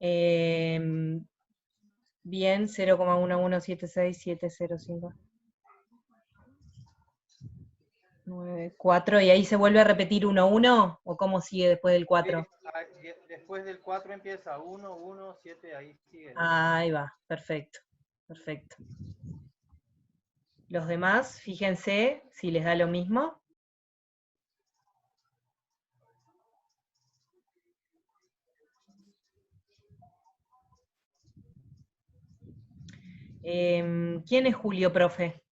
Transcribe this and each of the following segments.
Bien, 0,1176705. 9, 4, y ahí se vuelve a repetir 1, 1, o cómo sigue después del 4. Después del 4 empieza 1, 1, 7, ahí sigue. Ahí va, perfecto, perfecto. Los demás, fíjense si les da lo mismo. ¿Quién es Julio, profe?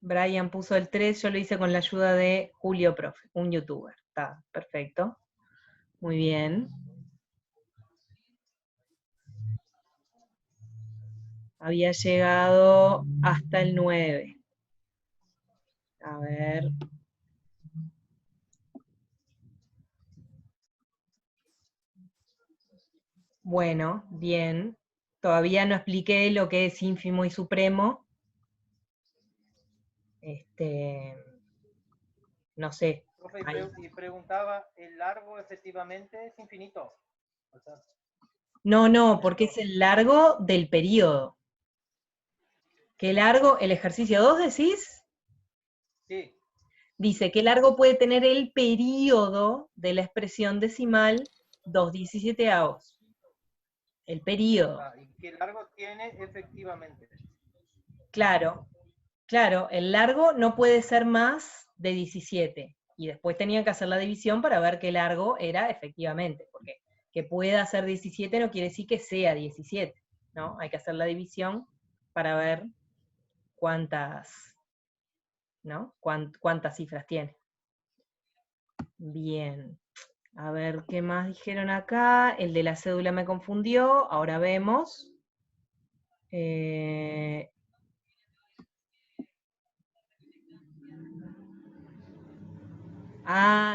Brian puso el 3, yo lo hice con la ayuda de Julio, profe, un youtuber. Está, perfecto. Muy bien. Había llegado hasta el 9. A ver. Bueno, bien. Todavía no expliqué lo que es ínfimo y supremo. No sé. Profe, y preguntaba, ¿el largo efectivamente es infinito? O sea, No, porque es el largo del periodo. ¿Qué largo? ¿El ejercicio 2 decís? sí. Dice, ¿qué largo puede tener el periodo de la expresión decimal 2/17avos? El periodo. ¿Y qué largo tiene efectivamente? Claro, claro, el largo no puede ser más de 17. Y después tenían que hacer la división para ver qué largo era efectivamente, porque que pueda ser 17 no quiere decir que sea 17, ¿no? Hay que hacer la división para ver cuántas, ¿no? Cuántas cifras tiene. Bien. A ver, ¿qué más dijeron acá? El de la cédula me confundió, ahora vemos.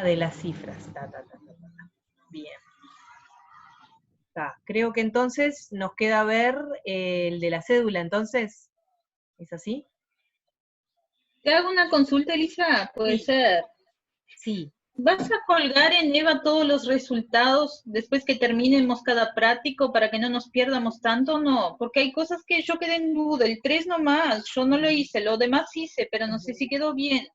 De las cifras. Bien. Creo que entonces nos queda ver el de la cédula, entonces. ¿Es así? ¿Te hago una consulta, Elisa? Puede ser. Sí. ¿Vas a colgar en EVA todos los resultados después que terminemos cada práctico para que no nos pierdamos tanto o no? Porque hay cosas que yo quedé en duda. El 3 nomás, yo no lo hice, lo demás hice, pero no sé si quedó bien.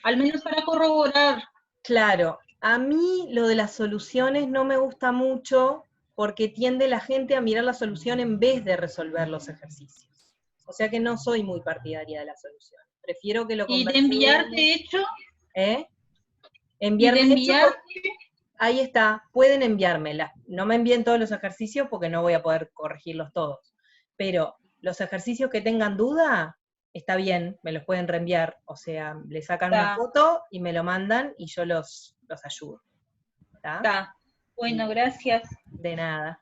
Al menos para corroborar. Claro, a mí lo de las soluciones no me gusta mucho porque tiende la gente a mirar la solución en vez de resolver los ejercicios. O sea que no soy muy partidaria de la solución. Prefiero que lo conversemos. ¿Y de enviar de hecho? Enviar de hecho, ahí está, pueden enviármela. No me envíen todos los ejercicios porque no voy a poder corregirlos todos. Pero los ejercicios que tengan duda, está bien, me los pueden reenviar. O sea, le sacan una foto y me lo mandan y yo los ayudo. Está. Bueno, gracias. De nada.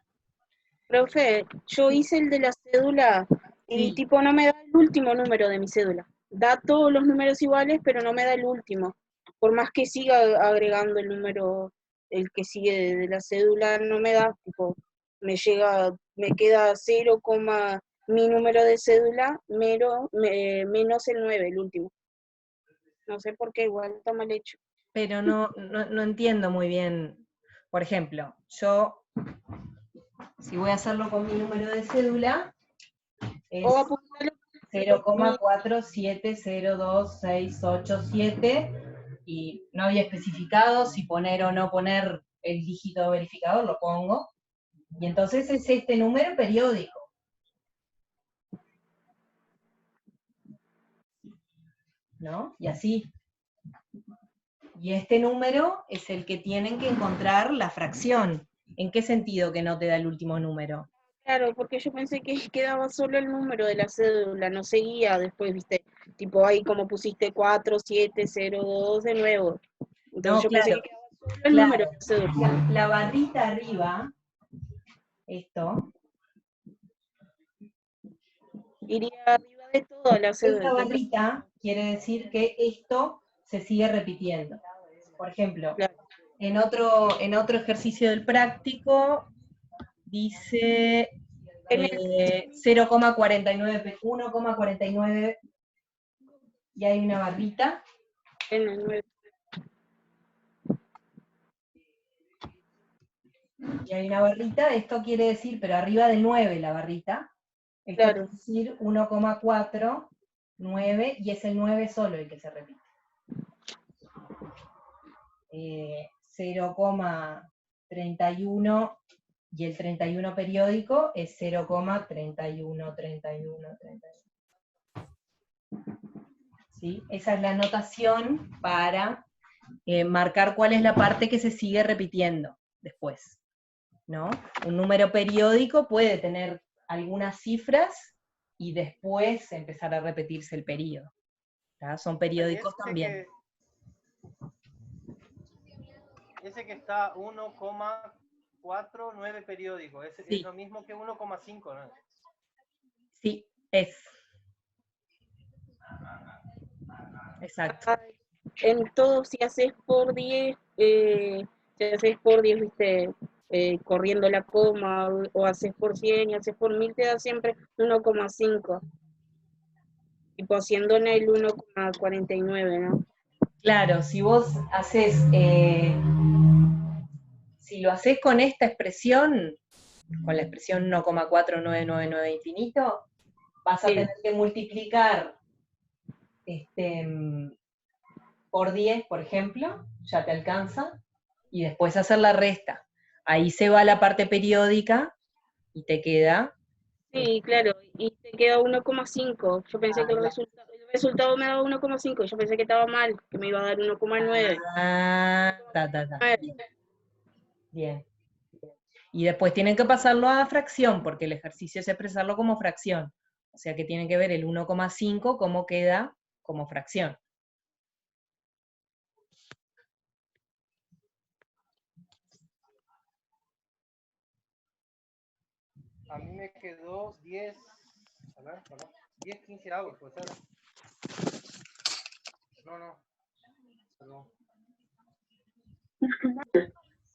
Profe, yo hice el de la cédula y tipo no me da el último número de mi cédula. Da todos los números iguales, pero no me da el último. Por más que siga agregando el número, el que sigue de la cédula, no me da, tipo, me queda 0, mi número de cédula, menos el 9, el último. No sé por qué, igual está mal hecho. Pero no entiendo muy bien. Por ejemplo, yo, si voy a hacerlo con mi número de cédula, es 0,47026887, y no había especificado si poner o no poner el dígito verificador, lo pongo, y entonces es este número periódico. ¿No? Y así. Y este número es el que tienen que encontrar la fracción. ¿En qué sentido que no te da el último número? Claro, porque yo pensé que quedaba solo el número de la cédula, no seguía después, viste, tipo ahí como pusiste 4702 de nuevo. Entonces yo pensé que quedaba solo el número de la cédula. La barrita arriba, esto, iría arriba de toda la cédula. Esta barrita quiere decir que esto se sigue repitiendo. Por ejemplo, en otro ejercicio del práctico, dice 0,49, 1,49, y hay una barrita En el 9. Y hay una barrita, esto quiere decir, pero arriba del 9 la barrita, esto Claro. quiere decir 1,4, 9, y es el 9 solo el que se repite. 0,31 y el 31 periódico es 0,31, 31, 31. ¿Sí? Esa es la notación para marcar cuál es la parte que se sigue repitiendo después, ¿no? Un número periódico puede tener algunas cifras y después empezar a repetirse el periodo. ¿Tá? Son periódicos también. Ese que está 1,49 periódico, es Sí. lo mismo que 1,5, ¿no? Sí, es. Exacto. En todo, si haces por 10, viste, corriendo la coma, o haces por 100 y haces por 1000, te da siempre 1,5. Tipo haciendo en el 1,49, ¿no? Claro, si vos haces, si lo haces con esta expresión, con la expresión 1,4999 infinito, vas a Sí. tener que multiplicar por 10, por ejemplo, ya te alcanza, y después hacer la resta. Ahí se va la parte periódica y te queda. Sí, claro, y te queda 1,5. Yo pensé que el va. resultado me daba 1,5. Yo pensé que estaba mal, que me iba a dar 1,9. Ah, Bien. Y después tienen que pasarlo a fracción, porque el ejercicio es expresarlo como fracción. O sea que tienen que ver el 1,5 cómo queda como fracción. A mí me quedó 10, a ver, perdón, 10 quinceavos, pues, ¿sabes? No, perdón.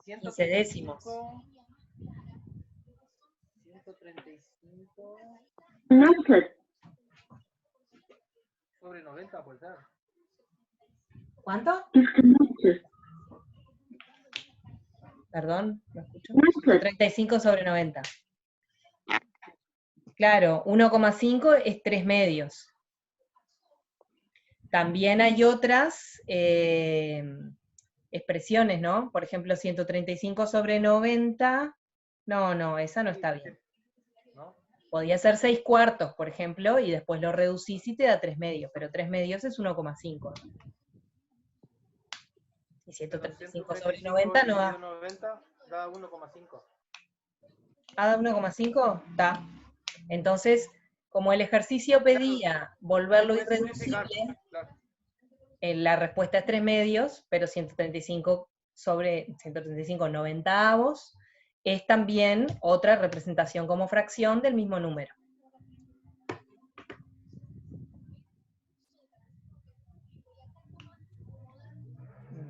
15 décimos. 135 sobre 90, pues, ¿sabes? ¿Cuánto? Perdón, ¿lo escucho? 35 sobre 90. Claro, 1,5 es 3 medios. También hay otras expresiones, ¿no? Por ejemplo, 135 sobre 90. No, esa no está bien. ¿No? Podía ser 6 cuartos, por ejemplo, y después lo reducís y te da 3 medios, pero 3 medios es 1,5. Y 135 sobre 90 no da. 90 da 1,5. ¿Ah, da 1,5? Da. Entonces, como el ejercicio pedía volverlo Puede simplificar, irreducible, claro. la respuesta es 3 medios, pero 135 sobre 135 noventaavos es también otra representación como fracción del mismo número.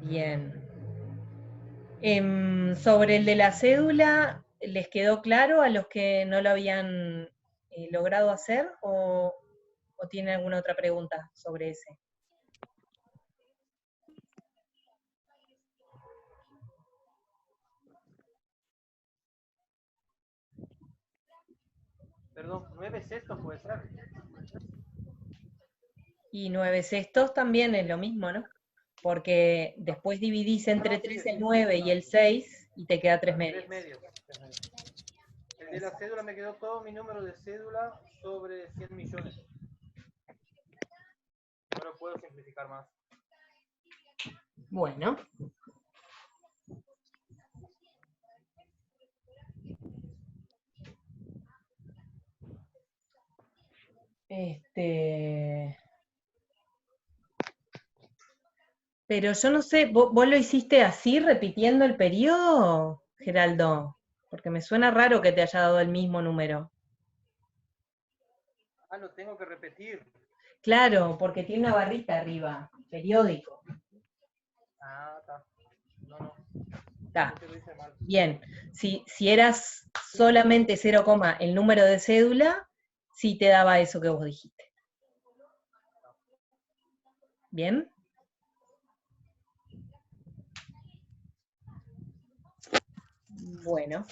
Bien. Sobre el de la cédula, ¿les quedó claro a los que no lo habían logrado hacer o tienen alguna otra pregunta sobre ese? Perdón, 9/6 puede ser. Y 9/6 también es lo mismo, ¿no? Porque después dividís entre 3 el 9 y el 6 y te queda 3 medios. 3 medios. El de la cédula me quedó todo mi número de cédula sobre 100 millones. No lo puedo simplificar más. Bueno. Pero yo no sé, ¿vos lo hiciste así, repitiendo el periodo, Geraldo? Porque me suena raro que te haya dado el mismo número. Ah, lo tengo que repetir. Claro, porque tiene una barrita arriba, periódico. Ah, está. No. Está. Yo te lo hice mal. Bien, si eras solamente 0, el número de cédula, sí te daba eso que vos dijiste. ¿Bien? Bueno,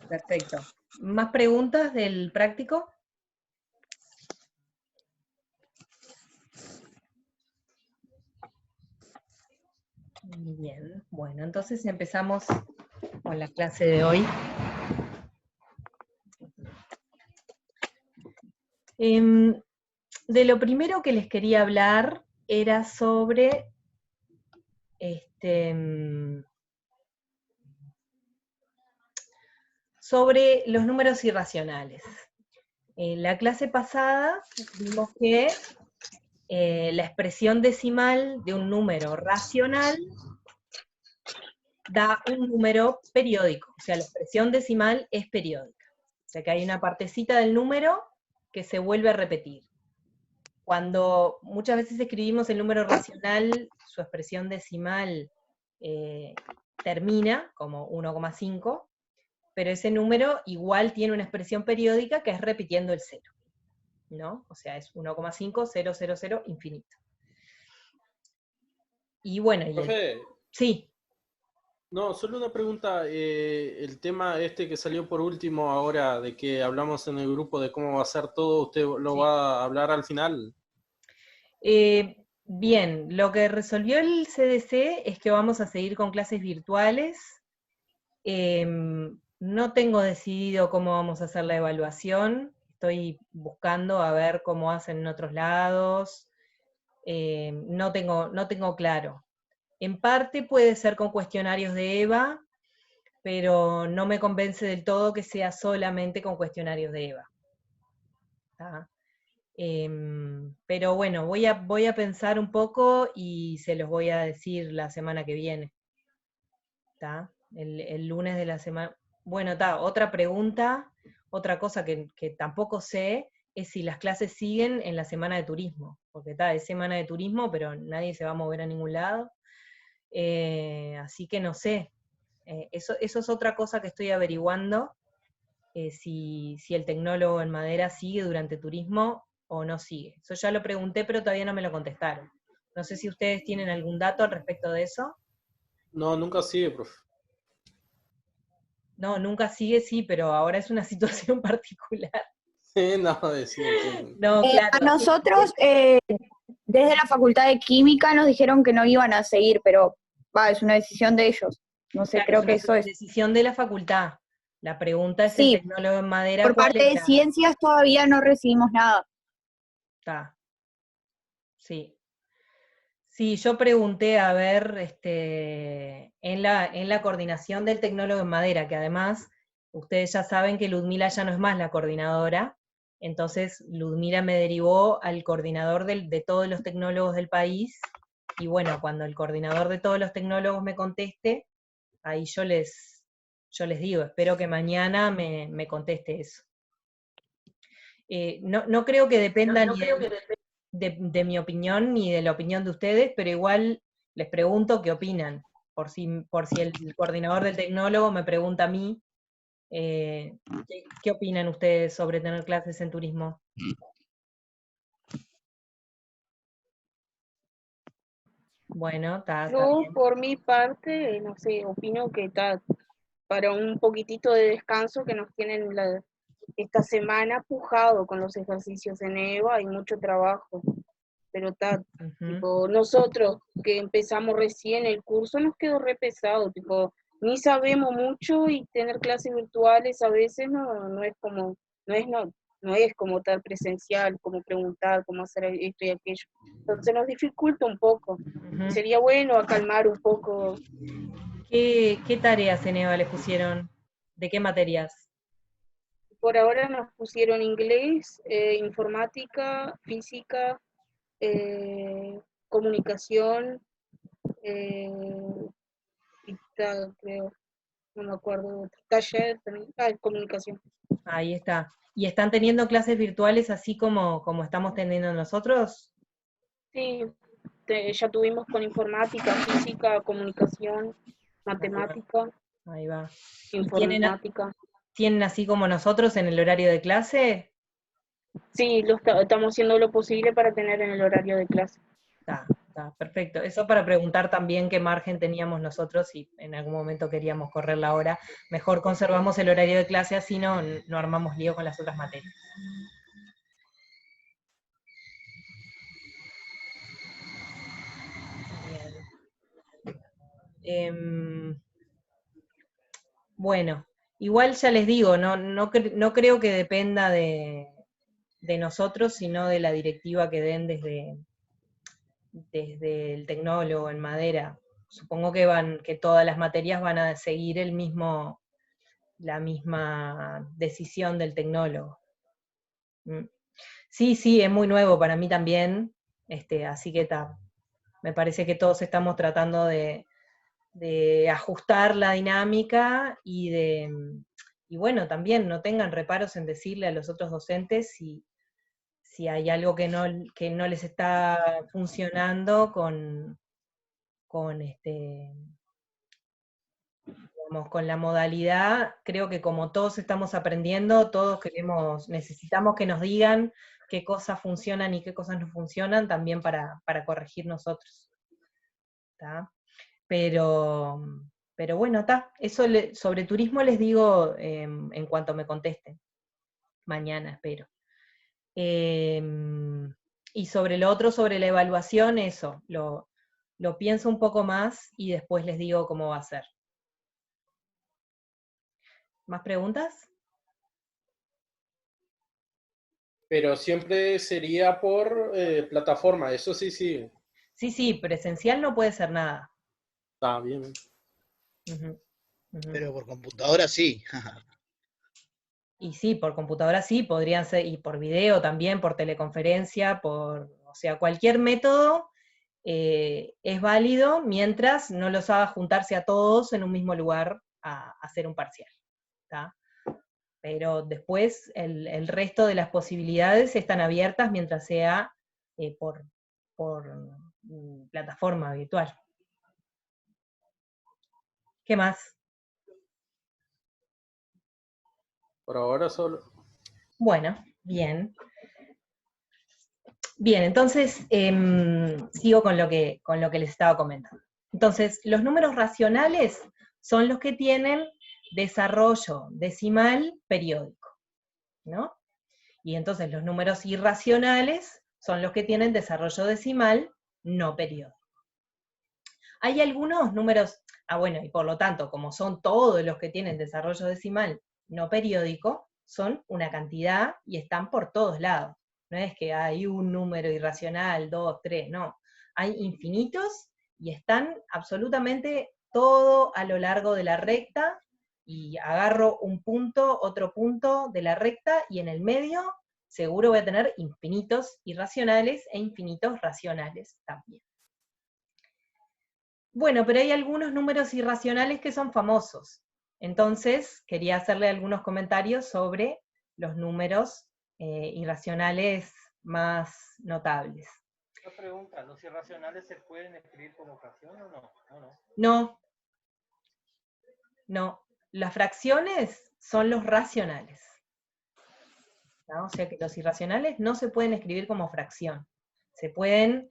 perfecto. ¿Más preguntas del práctico? Bien, bueno, entonces empezamos con la clase de hoy. De lo primero que les quería hablar era sobre sobre los números irracionales. En la clase pasada vimos que la expresión decimal de un número racional da un número periódico, o sea, la expresión decimal es periódica. O sea que hay una partecita del número que se vuelve a repetir. Cuando muchas veces escribimos el número racional, su expresión decimal termina como 1,5, pero ese número igual tiene una expresión periódica que es repitiendo el 0, ¿no? O sea, es 1,5, 0, 0, 0, infinito. Y bueno, Profe, sí. no, solo una pregunta. El tema este que salió por último ahora, de que hablamos en el grupo de cómo va a ser todo, ¿usted lo va a hablar al final? Bien, lo que resolvió el CDC es que vamos a seguir con clases virtuales. No tengo decidido cómo vamos a hacer la evaluación, estoy buscando a ver cómo hacen en otros lados, no tengo claro. En parte puede ser con cuestionarios de EVA, pero no me convence del todo que sea solamente con cuestionarios de EVA. ¿Tá? Pero bueno, voy a pensar un poco y se los voy a decir la semana que viene. ¿Tá? El lunes de la semana. Bueno, otra pregunta, otra cosa que tampoco sé, es si las clases siguen en la semana de turismo, porque es semana de turismo, pero nadie se va a mover a ningún lado. Así que no sé. Eso es otra cosa que estoy averiguando, si el tecnólogo en madera sigue durante turismo o no sigue. Eso ya lo pregunté, pero todavía no me lo contestaron. No sé si ustedes tienen algún dato al respecto de eso. No, nunca sigue, profe. No, nunca sigue, sí, pero ahora es una situación particular. No, decía. No, claro. A nosotros, desde la Facultad de Química, nos dijeron que no iban a seguir, pero es una decisión de ellos. No sé, Claro, creo es que una eso es. decisión de la facultad. La pregunta es Sí, el tecnólogo en madera. por ¿cuál parte de era? ciencias todavía no recibimos nada. Está. Sí. Sí, yo pregunté a ver, en la coordinación del tecnólogo en madera, que además, ustedes ya saben que Ludmila ya no es más la coordinadora, entonces Ludmila me derivó al coordinador de todos los tecnólogos del país, y bueno, cuando el coordinador de todos los tecnólogos me conteste, ahí yo les digo, espero que mañana me conteste eso. No creo que dependa ni de mi opinión ni de la opinión de ustedes, pero igual les pregunto qué opinan, por si el coordinador del tecnólogo me pregunta a mí, ¿qué opinan ustedes sobre tener clases en turismo? Bueno, está Yo, bien. por mi parte, no sé, opino que está para un poquitito de descanso que nos tienen esta semana pujado con los ejercicios en EVA, hay mucho trabajo, pero está, tipo, nosotros que empezamos recién el curso nos quedó re pesado, tipo, ni sabemos mucho y tener clases virtuales a veces no es como, no es como tal presencial, como preguntar, cómo hacer esto y aquello. Entonces nos dificulta un poco. Sería bueno acalmar un poco. ¿Qué tareas en EVA les pusieron? ¿De qué materias? Por ahora nos pusieron inglés, informática, física, comunicación, y tal, creo, no me acuerdo, taller también, comunicación. Ahí está. ¿Y están teniendo clases virtuales así como estamos teniendo nosotros? Sí, ya tuvimos con informática, física, comunicación, matemática, Ahí va. ¿Y informática. tienen así como nosotros en el horario de clase? Sí, estamos haciendo lo posible para tener en el horario de clase. Está, perfecto. Eso para preguntar también qué margen teníamos nosotros si en algún momento queríamos correr la hora. Mejor conservamos el horario de clase, así no armamos lío con las otras materias. Bien. Bueno, igual ya les digo, no creo que dependa de nosotros, sino de la directiva que den desde el tecnólogo en madera. Supongo que todas las materias van a seguir la misma decisión del tecnólogo. Sí, es muy nuevo para mí también, así que me parece que todos estamos tratando de ajustar la dinámica y bueno, también no tengan reparos en decirle a los otros docentes si hay algo que no les está funcionando con la modalidad. Creo que como todos estamos aprendiendo, todos necesitamos que nos digan qué cosas funcionan y qué cosas no funcionan, también para corregir nosotros. ¿Tá? Pero bueno, eso sobre turismo les digo en cuanto me contesten. Mañana, espero. Y sobre lo otro, sobre la evaluación, eso, lo pienso un poco más y después les digo cómo va a ser. ¿Más preguntas? Pero siempre sería por plataforma, eso sí. Sí, presencial no puede ser nada. Está bien. Pero por computadora sí. Y sí, por computadora sí, podrían ser, y por video también, por teleconferencia, o sea, cualquier método es válido mientras no los haga juntarse a todos en un mismo lugar a hacer un parcial. ¿Tá? Pero después el resto de las posibilidades están abiertas mientras sea por plataforma virtual. ¿Qué más? Por ahora solo. Bueno, bien. Bien, entonces sigo con lo que les estaba comentando. Entonces, los números racionales son los que tienen desarrollo decimal periódico, ¿no? Y entonces los números irracionales son los que tienen desarrollo decimal no periódico. Hay algunos números, bueno, y por lo tanto, como son todos los que tienen desarrollo decimal no periódico, son una cantidad y están por todos lados. No es que hay un número irracional, 2, 3, no. Hay infinitos y están absolutamente todo a lo largo de la recta, y agarro un punto, otro punto de la recta, y en el medio seguro voy a tener infinitos irracionales e infinitos racionales también. Bueno, pero hay algunos números irracionales que son famosos. Entonces, quería hacerle algunos comentarios sobre los números irracionales más notables. Una pregunta, ¿los irracionales se pueden escribir como fracción o no? No, las fracciones son los racionales. ¿No? O sea que los irracionales no se pueden escribir como fracción. Se pueden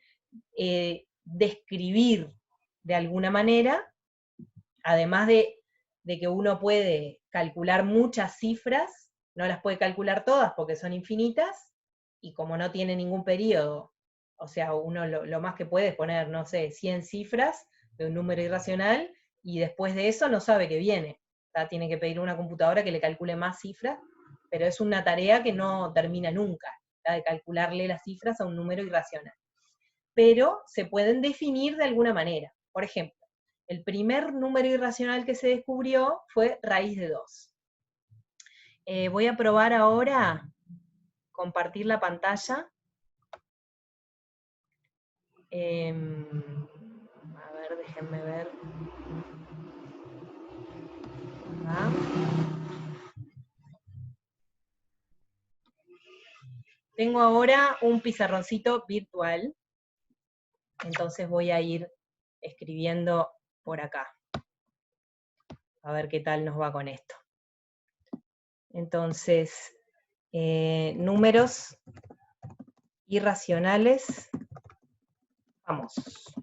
describir de alguna manera, además de que uno puede calcular muchas cifras, no las puede calcular todas porque son infinitas, y como no tiene ningún periodo, o sea, uno lo más que puede es poner, no sé, 100 cifras de un número irracional, y después de eso no sabe qué viene. Tiene que pedir a una computadora que le calcule más cifras, pero es una tarea que no termina nunca, de calcularle las cifras a un número irracional. Pero se pueden definir de alguna manera. Por ejemplo, el primer número irracional que se descubrió fue raíz de 2. Voy a probar ahora compartir la pantalla. A ver, déjenme ver. Tengo ahora un pizarroncito virtual, entonces voy a ir escribiendo por acá. A ver qué tal nos va con esto. Entonces, números irracionales famosos.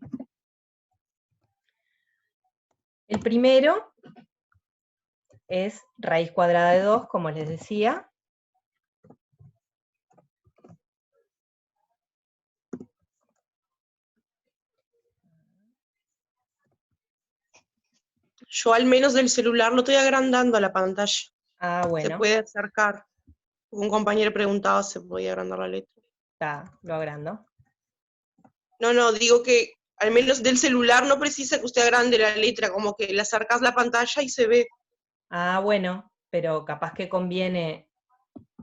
El primero es raíz cuadrada de 2, como les decía. Yo al menos del celular lo estoy agrandando a la pantalla. Ah, Se bueno, puede acercar. Un compañero preguntaba si podía agrandar la letra. está, lo agrando. No, digo que al menos del celular no precisa que usted agrande la letra, como que le acercás la pantalla y se ve. Ah, bueno, pero capaz que conviene,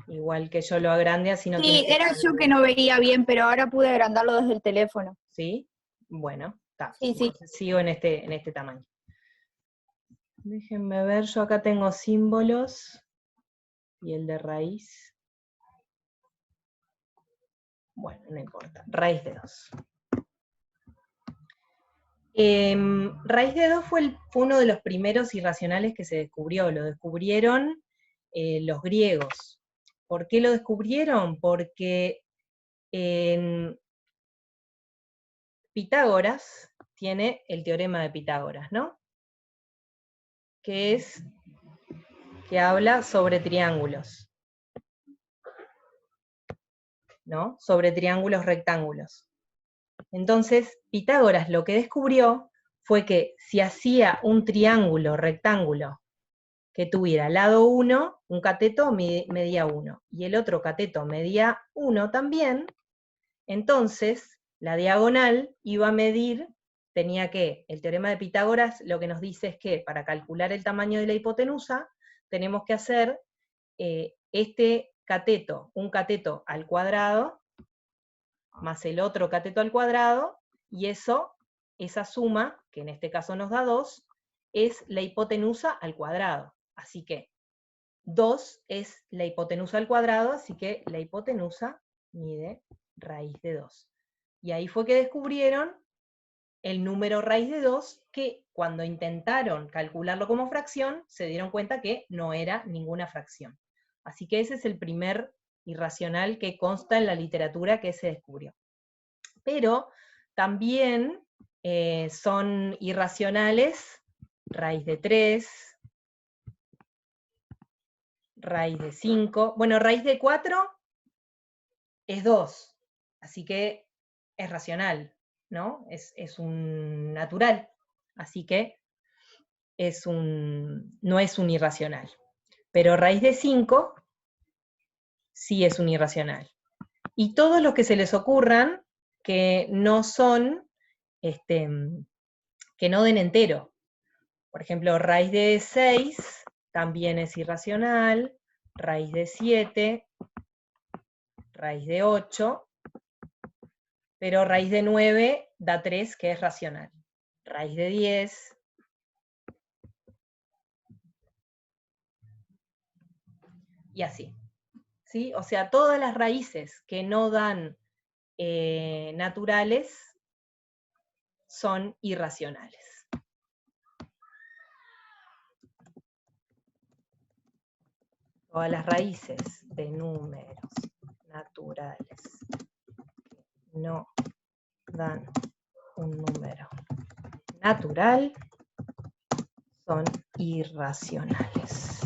igual que yo lo agrande, así no tiene Sí, que era estar- yo que no veía bien, pero ahora pude agrandarlo desde el teléfono. ¿Sí? Bueno, está. Sí, sí. Entonces sigo en este tamaño. Déjenme ver, yo acá tengo símbolos y el de raíz. Bueno, no importa. Raíz de 2. Raíz de 2 fue uno de los primeros irracionales que se descubrió. Lo descubrieron los griegos. ¿Por qué lo descubrieron? Porque Pitágoras tiene el teorema de Pitágoras, ¿no? Que habla sobre triángulos, ¿no? Sobre triángulos rectángulos. Entonces, Pitágoras lo que descubrió fue que si hacía un triángulo rectángulo que tuviera lado 1, un cateto medía 1, y el otro cateto medía 1 también, entonces la diagonal iba a medir, el teorema de Pitágoras lo que nos dice es que para calcular el tamaño de la hipotenusa, tenemos que hacer este cateto, un cateto al cuadrado, más el otro cateto al cuadrado, y esa suma, que en este caso nos da 2, es la hipotenusa al cuadrado. Así que 2 es la hipotenusa al cuadrado, así que la hipotenusa mide raíz de 2. Y ahí fue que descubrieron el número raíz de 2, que cuando intentaron calcularlo como fracción, se dieron cuenta que no era ninguna fracción. Así que ese es el primer irracional que consta en la literatura que se descubrió. Pero también son irracionales raíz de 3, raíz de 5, bueno, raíz de 4 es 2, así que es racional, ¿no? Es un natural, así que no es un irracional. Pero raíz de 5 sí es un irracional. Y todos los que se les ocurran que no son, que no den entero. Por ejemplo, raíz de 6 también es irracional, raíz de 7, raíz de 8, pero raíz de 9 da 3, que es racional. Raíz de 10, y así. ¿Sí? O sea, todas las raíces que no dan naturales son irracionales. Todas las raíces de números naturales que no dan un número natural son irracionales.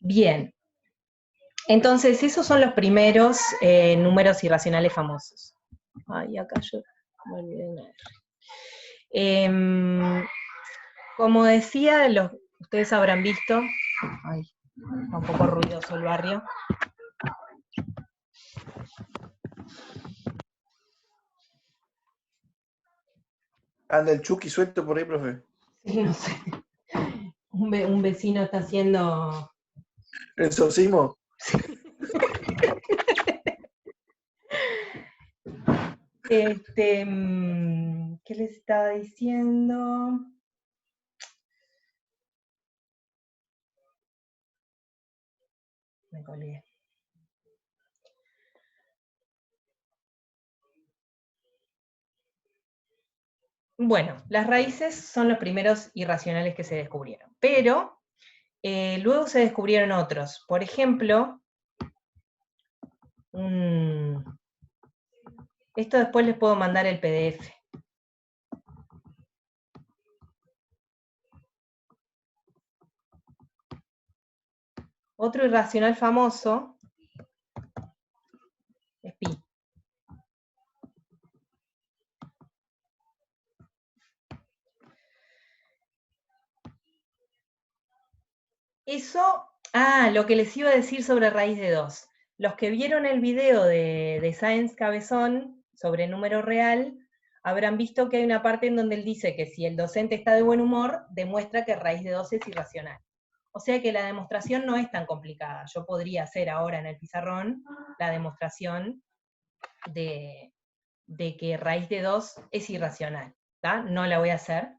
Bien, entonces esos son los primeros números irracionales famosos. Ay, acá yo me olvidé una R. Como decía, ustedes habrán visto, ay, está un poco ruidoso el barrio. Anda el Chucky suelto por ahí, profe. Sí, no sé. Un vecino está haciendo... ¿El exorcismo? ¿Qué les estaba diciendo? Me colgué. Bueno, las raíces son los primeros irracionales que se descubrieron, pero Luego se descubrieron otros. Por ejemplo, esto después les puedo mandar el PDF. Otro irracional famoso es pi. Eso, lo que les iba a decir sobre raíz de 2. Los que vieron el video de Sáenz Cabezón sobre número real, habrán visto que hay una parte en donde él dice que si el docente está de buen humor, demuestra que raíz de 2 es irracional. O sea que la demostración no es tan complicada. Yo podría hacer ahora en el pizarrón la demostración de que raíz de 2 es irracional. ¿tá? No la voy a hacer,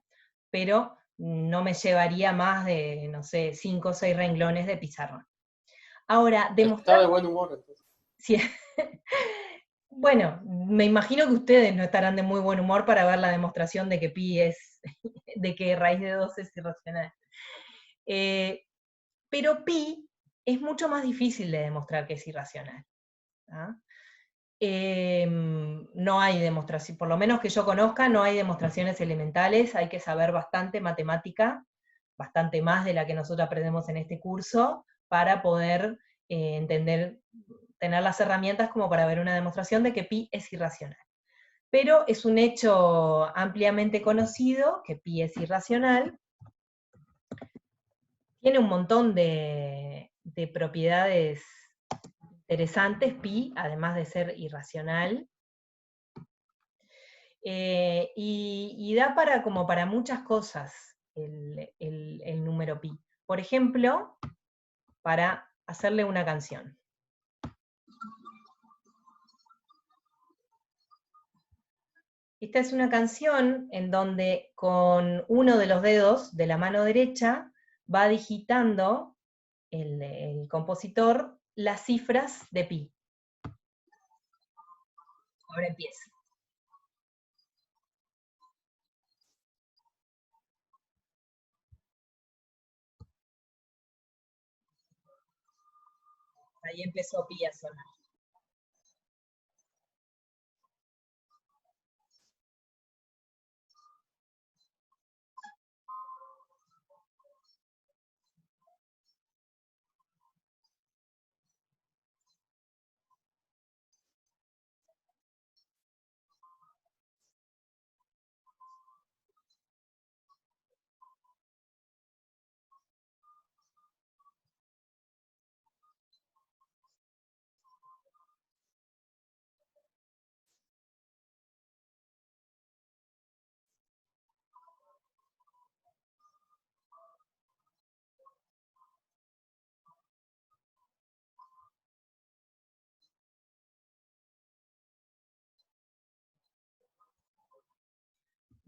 pero no me llevaría más de, no sé, 5 o 6 renglones de pizarrón. Ahora, demostrar... Está de buen humor, entonces. Sí. Bueno, me imagino que ustedes no estarán de muy buen humor para ver la demostración de que pi es, de que raíz de 2 es irracional. Pero pi es mucho más difícil de demostrar que es irracional. ¿tá? No hay demostración, por lo menos que yo conozca, no hay demostraciones elementales, hay que saber bastante matemática, bastante más de la que nosotros aprendemos en este curso, para poder entender, tener las herramientas como para ver una demostración de que pi es irracional. Pero es un hecho ampliamente conocido que pi es irracional, tiene un montón de propiedades interesantes, pi, además de ser irracional, y da para, como para muchas cosas el número pi. Por ejemplo, para hacerle una canción. Esta es una canción en donde con uno de los dedos de la mano derecha va digitando el compositor las cifras de pi. Ahora empieza. Ahí empezó pi a sonar.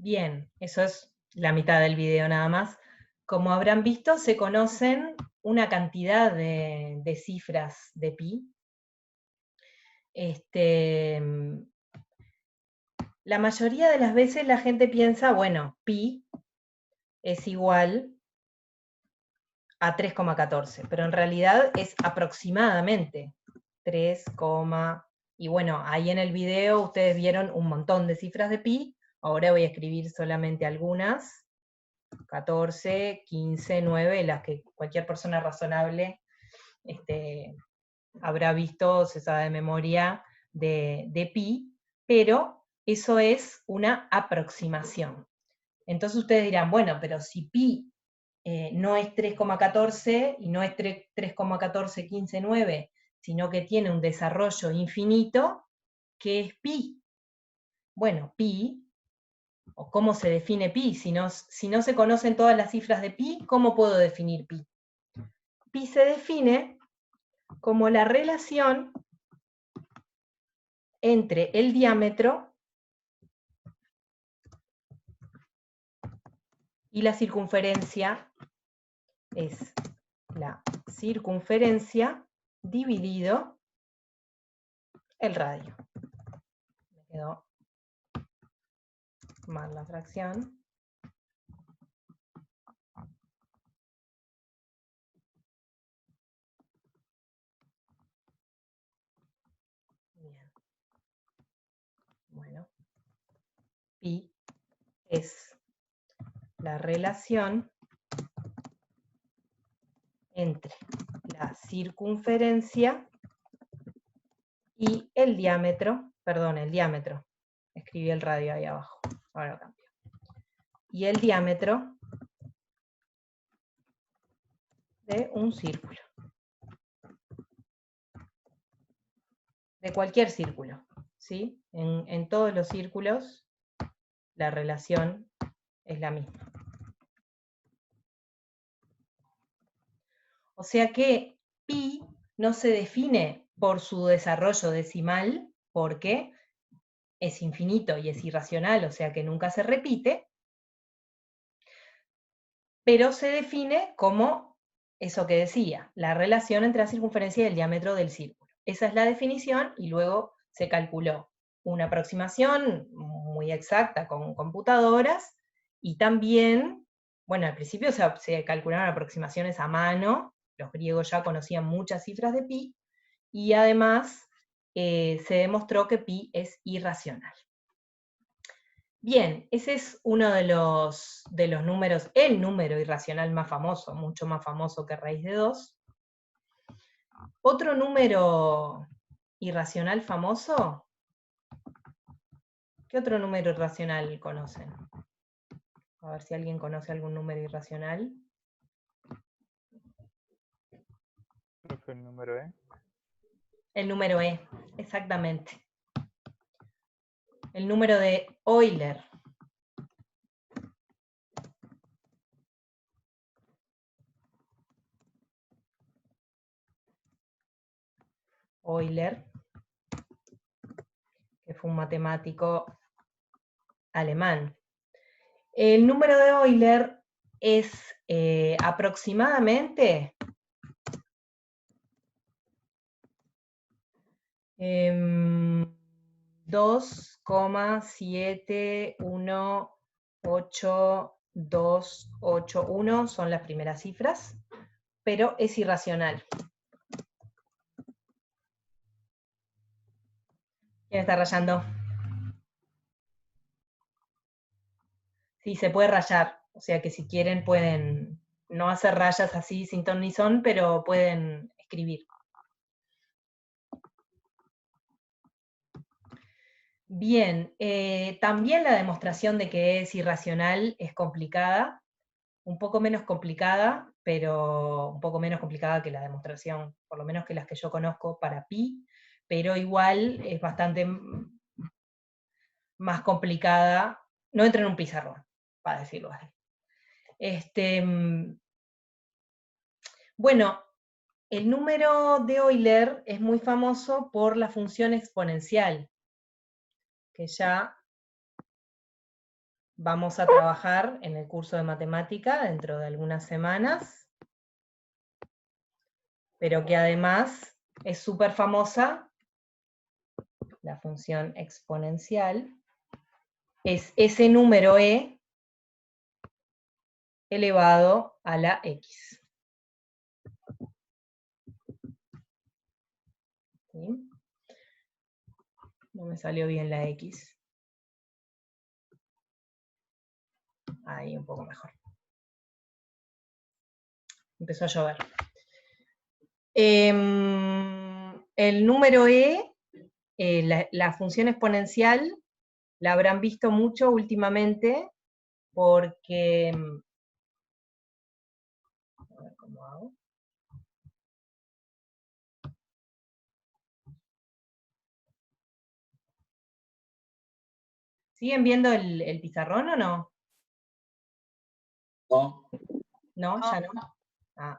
Bien, eso es la mitad del video nada más. Como habrán visto, se conocen una cantidad de cifras de pi. La mayoría de las veces la gente piensa, bueno, pi es igual a 3,14, pero en realidad es aproximadamente 3, y bueno, ahí en el video ustedes vieron un montón de cifras de pi, ahora voy a escribir solamente algunas, 14, 15, 9, las que cualquier persona razonable habrá visto, se sabe de memoria, de pi, pero eso es una aproximación. Entonces ustedes dirán, bueno, pero si pi no es 3,14 y no es 3,14159, sino que tiene un desarrollo infinito, ¿qué es pi? Bueno, pi, o cómo se define pi, si no se conocen todas las cifras de pi, ¿cómo puedo definir pi? Pi se define como la relación entre el diámetro y la circunferencia, es la circunferencia dividido el radio. Me quedó mal la fracción. pi es la relación entre la circunferencia y el diámetro, perdón, el diámetro. Escribí el radio ahí abajo, ahora lo cambio. Y el diámetro de un círculo. De cualquier círculo, ¿sí? En todos los círculos la relación es la misma. O sea que pi no se define por su desarrollo decimal, porque es infinito y es irracional, o sea que nunca se repite, pero se define como eso que decía, la relación entre la circunferencia y el diámetro del círculo. Esa es la definición y luego se calculó una aproximación muy exacta con computadoras y también, bueno, al principio se calcularon aproximaciones a mano, los griegos ya conocían muchas cifras de pi, y además se demostró que pi es irracional. Bien, ese es uno de los números, el número irracional más famoso, mucho más famoso que raíz de 2. Otro número irracional famoso, ¿qué otro número irracional conocen? A ver si alguien conoce algún número irracional. Creo que el número E. El número E, exactamente. El número de Euler. Euler, que fue un matemático alemán. El número de Euler es aproximadamente 2,71881 son las primeras cifras, pero es irracional. ¿Quién está rayando? Sí, se puede rayar, o sea que si quieren pueden no hacer rayas así sin ton ni son, pero pueden escribir. Bien, también la demostración de que es irracional es complicada, un poco menos complicada, pero un poco menos complicada que la demostración, por lo menos que las que yo conozco para pi, pero igual es bastante más complicada, no entra en un pizarrón, para decirlo así. Bueno, el número de Euler es muy famoso por la función exponencial, que ya vamos a trabajar en el curso de matemática dentro de algunas semanas, pero que además es súper famosa, la función exponencial, es ese número e elevado a la x. ¿Sí? No me salió bien la x. Ahí un poco mejor. Empezó a llover. El número e, la función exponencial, la habrán visto mucho últimamente, porque... A ver cómo hago. ¿Siguen viendo el pizarrón o no? No. ¿No? ¿Ya no? Ah.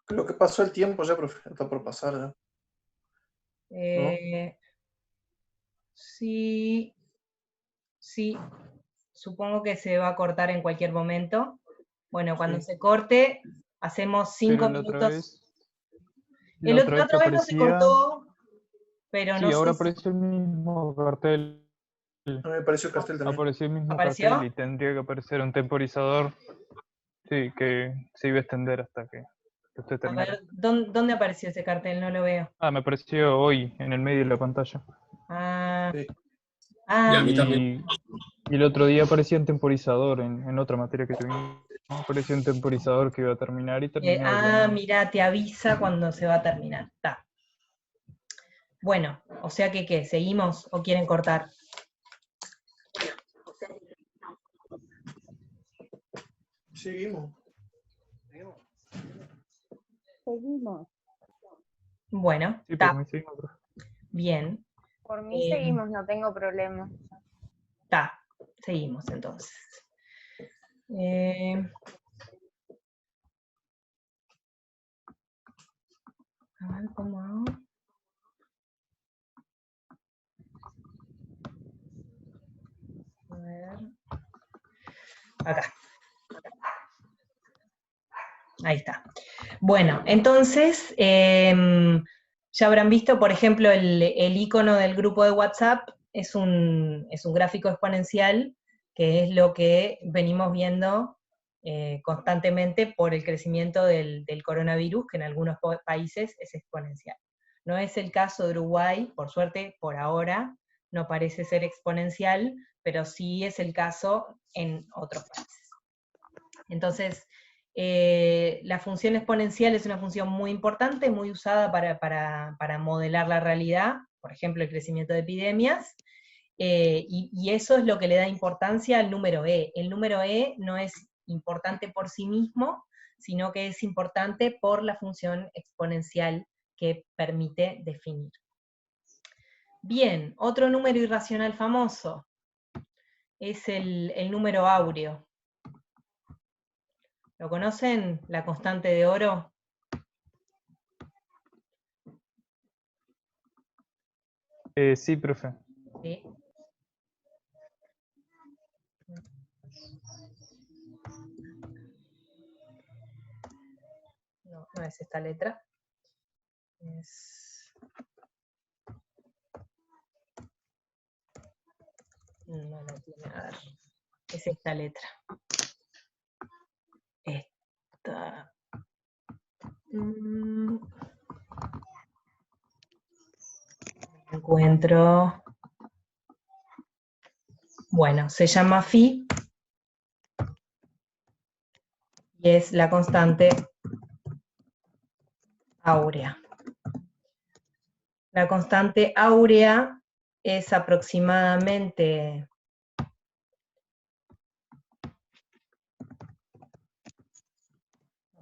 Creo que pasó el tiempo ya, profe. Está por pasar ya. Sí, supongo que se va a cortar en cualquier momento. Bueno, cuando se corte, hacemos 5 minutos. La otra vez no se cortó, pero no sé ahora si... apareció el mismo cartel. No me pareció el cartel también. Apareció el mismo ¿Apareció? cartel y tendría que aparecer un temporizador. Sí, que se iba a extender hasta que usted A terminara. ver, ¿dónde apareció ese cartel? No lo veo. Me apareció hoy en el medio de la pantalla. Ah, Sí. Ah, a mí también. Y el otro día aparecía un temporizador en otra materia que tuvimos. Apareció un temporizador que iba a terminar y terminó de la nada. mira, te avisa cuando se va a terminar. Está. Bueno, o sea que, ¿qué? ¿Seguimos o quieren cortar? Seguimos. Seguimos. Bueno, Sí, está. por mí seguimos, profe. Bien. Por mí seguimos, no tengo problema. Está. Seguimos entonces. A ver cómo hago. A ver. Acá. Ahí está. Bueno, entonces, ya habrán visto, por ejemplo, el icono del grupo de WhatsApp es un gráfico exponencial, que es lo que venimos viendo constantemente por el crecimiento del coronavirus, que en algunos países es exponencial. No es el caso de Uruguay, por suerte, por ahora, no parece ser exponencial, pero sí es el caso en otros países. Entonces, la función exponencial es una función muy importante, muy usada para modelar la realidad, por ejemplo, el crecimiento de epidemias, y eso es lo que le da importancia al número E. El número E no es importante por sí mismo, sino que es importante por la función exponencial que permite definir. Bien, otro número irracional famoso es el número áureo. ¿Lo conocen? La constante de oro. Sí, profe. ¿Sí? No, no es esta letra. No la tiene. A ver. Es esta letra. Esta. Encuentro. Bueno, se llama phi. Y es la constante áurea. La constante áurea es aproximadamente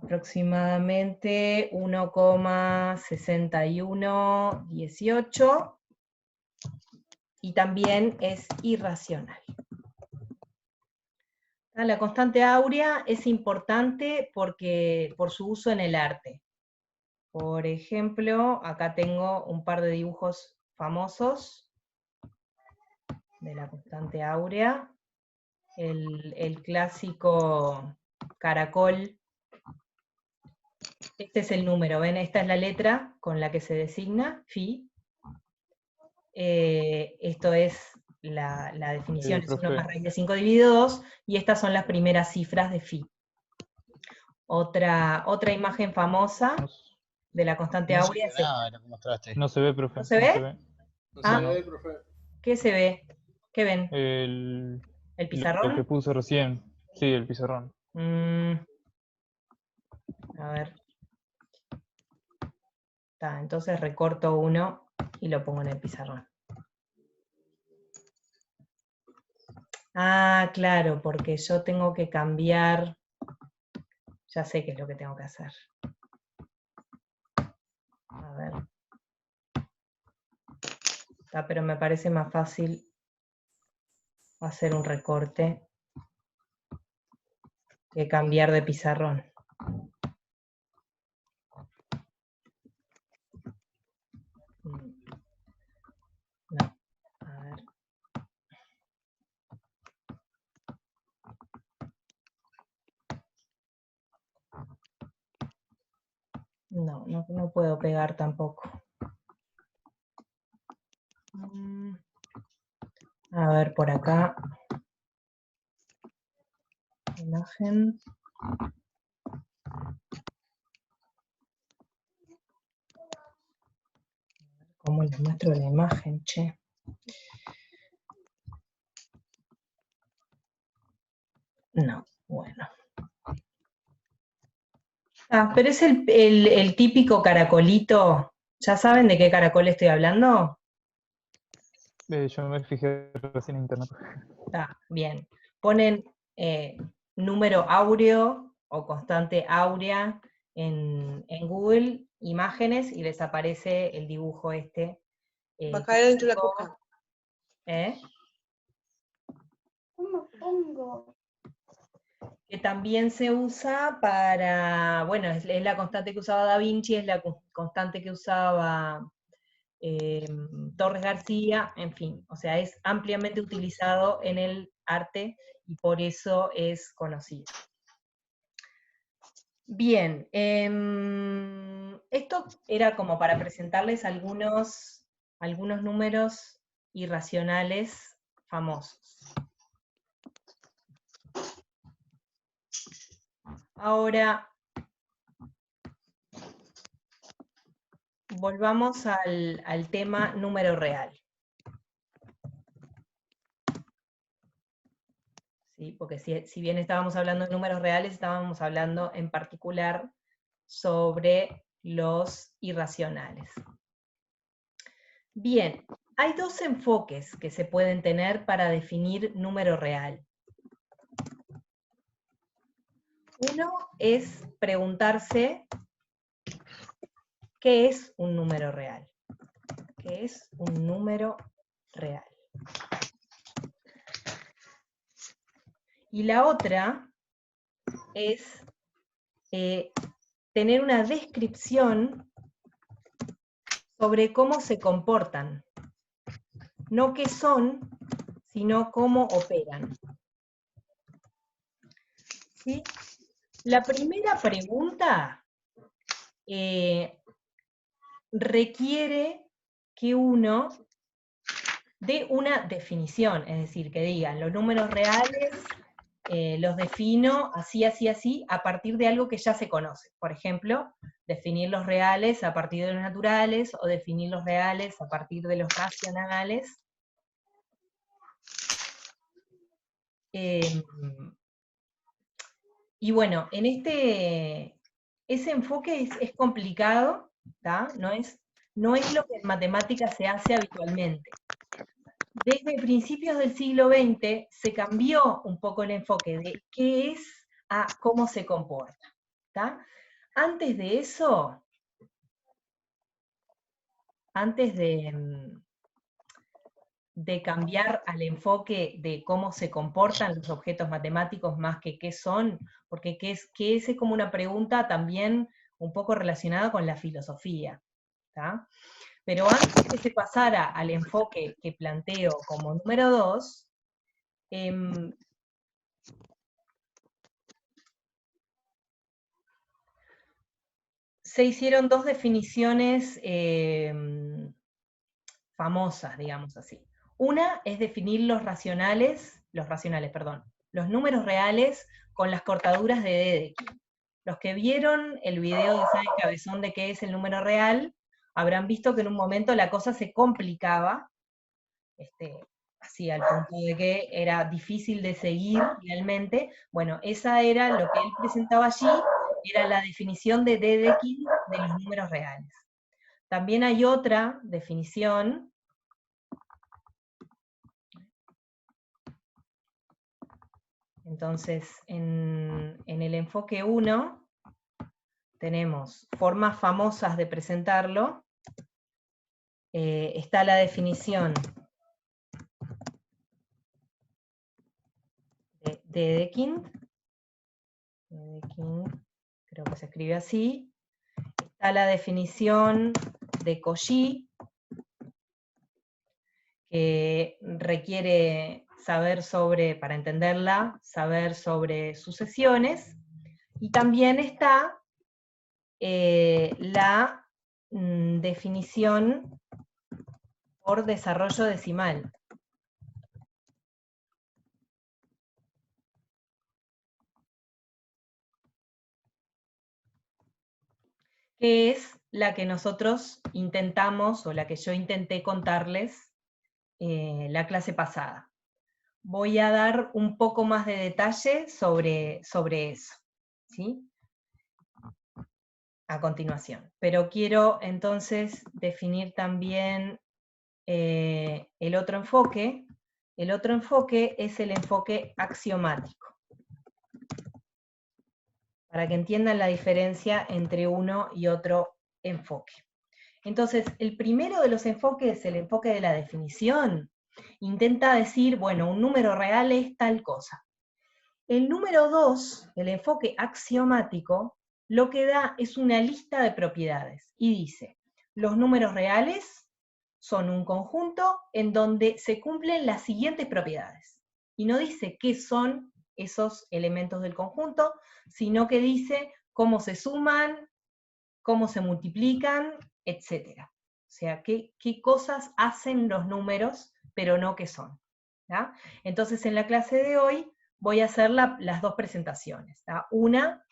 1,6118 y también es irracional. La constante áurea es importante por su uso en el arte. Por ejemplo, acá tengo un par de dibujos famosos de la constante áurea. El clásico caracol. Este es el número, ¿ven? Esta es la letra con la que se designa, phi. Esto es la definición, es 1 más raíz de 5 dividido 2, y estas son las primeras cifras de phi. Otra imagen famosa de la constante áurea es esta. No se ve, profe. ¿No se ve? No se ve, profe. ¿Qué se ve? ¿Qué ven? ¿El pizarrón? Lo que puso recién. Sí, el pizarrón. A ver. Entonces recorto uno y lo pongo en el pizarrón. Ah, claro, porque yo tengo que cambiar. Ya sé qué es lo que tengo que hacer. A ver. Pero me parece más fácil hacer un recorte que cambiar de pizarrón. No, a ver. No puedo pegar tampoco. A ver, por acá. Imagen. ¿Cómo les muestro la imagen, che? No, bueno. Ah, pero es el típico caracolito. ¿Ya saben de qué caracol estoy hablando? Yo me fijé recién en internet. Ah, bien. Ponen número áureo o constante áurea en Google Imágenes y les aparece el dibujo este. Va a caer dentro de la típico, coca. ¿eh? ¿Cómo pongo? Que también se usa para, bueno, es la constante que usaba Da Vinci, es la constante que usaba Torres García, en fin, o sea, es ampliamente utilizado en el arte y por eso es conocido. Bien, esto era como para presentarles algunos números irracionales famosos. Ahora, volvamos al tema número real. ¿Sí? Porque si bien estábamos hablando de números reales, estábamos hablando en particular sobre los irracionales. Bien, hay dos enfoques que se pueden tener para definir número real. Uno es preguntarse ¿qué es un número real? ¿Qué es un número real? Y la otra es tener una descripción sobre cómo se comportan. No qué son, sino cómo operan. ¿Sí? La primera pregunta requiere que uno dé una definición, es decir, que digan los números reales los defino así, así, así, a partir de algo que ya se conoce. Por ejemplo, definir los reales a partir de los naturales, o definir los reales a partir de los racionales. Y bueno, en ese enfoque es complicado, ¿tá? No es lo que en matemáticas se hace habitualmente. Desde principios del siglo XX se cambió un poco el enfoque de qué es a cómo se comporta, ¿tá? Antes de eso, antes de cambiar al enfoque de cómo se comportan los objetos matemáticos más que qué son, porque qué es como una pregunta también un poco relacionada con la filosofía, ¿tá? Pero antes que se pasara al enfoque que planteo como número 2, se hicieron dos definiciones famosas, digamos así. Una es definir los números reales con las cortaduras de Dedekind. Los que vieron el video de Sáenz Cabezón de qué es el número real, habrán visto que en un momento la cosa se complicaba, así al punto de que era difícil de seguir realmente. Bueno, esa era lo que él presentaba allí, era la definición de Dedekind de los números reales. También hay otra definición, entonces en el enfoque 1 tenemos formas famosas de presentarlo, está la definición de Dedekind, creo que se escribe así, está la definición de Cauchy, que requiere para entenderla, saber sobre sucesiones, y también está la definición por desarrollo decimal. Que es la que nosotros intentamos, o la que yo intenté contarles la clase pasada. voy a dar un poco más de detalle sobre eso, ¿sí? A continuación. Pero quiero entonces definir también el otro enfoque. El otro enfoque es el enfoque axiomático, para que entiendan la diferencia entre uno y otro enfoque. Entonces, el primero de los enfoques, el enfoque de la definición, intenta decir, bueno, un número real es tal cosa. El número 2, el enfoque axiomático, lo que da es una lista de propiedades y dice, los números reales son un conjunto en donde se cumplen las siguientes propiedades. Y no dice qué son esos elementos del conjunto, sino que dice cómo se suman, cómo se multiplican, etc. O sea, qué cosas hacen los números, pero no qué son. ¿Ya? Entonces, en la clase de hoy voy a hacer las dos presentaciones. ¿tá? Una,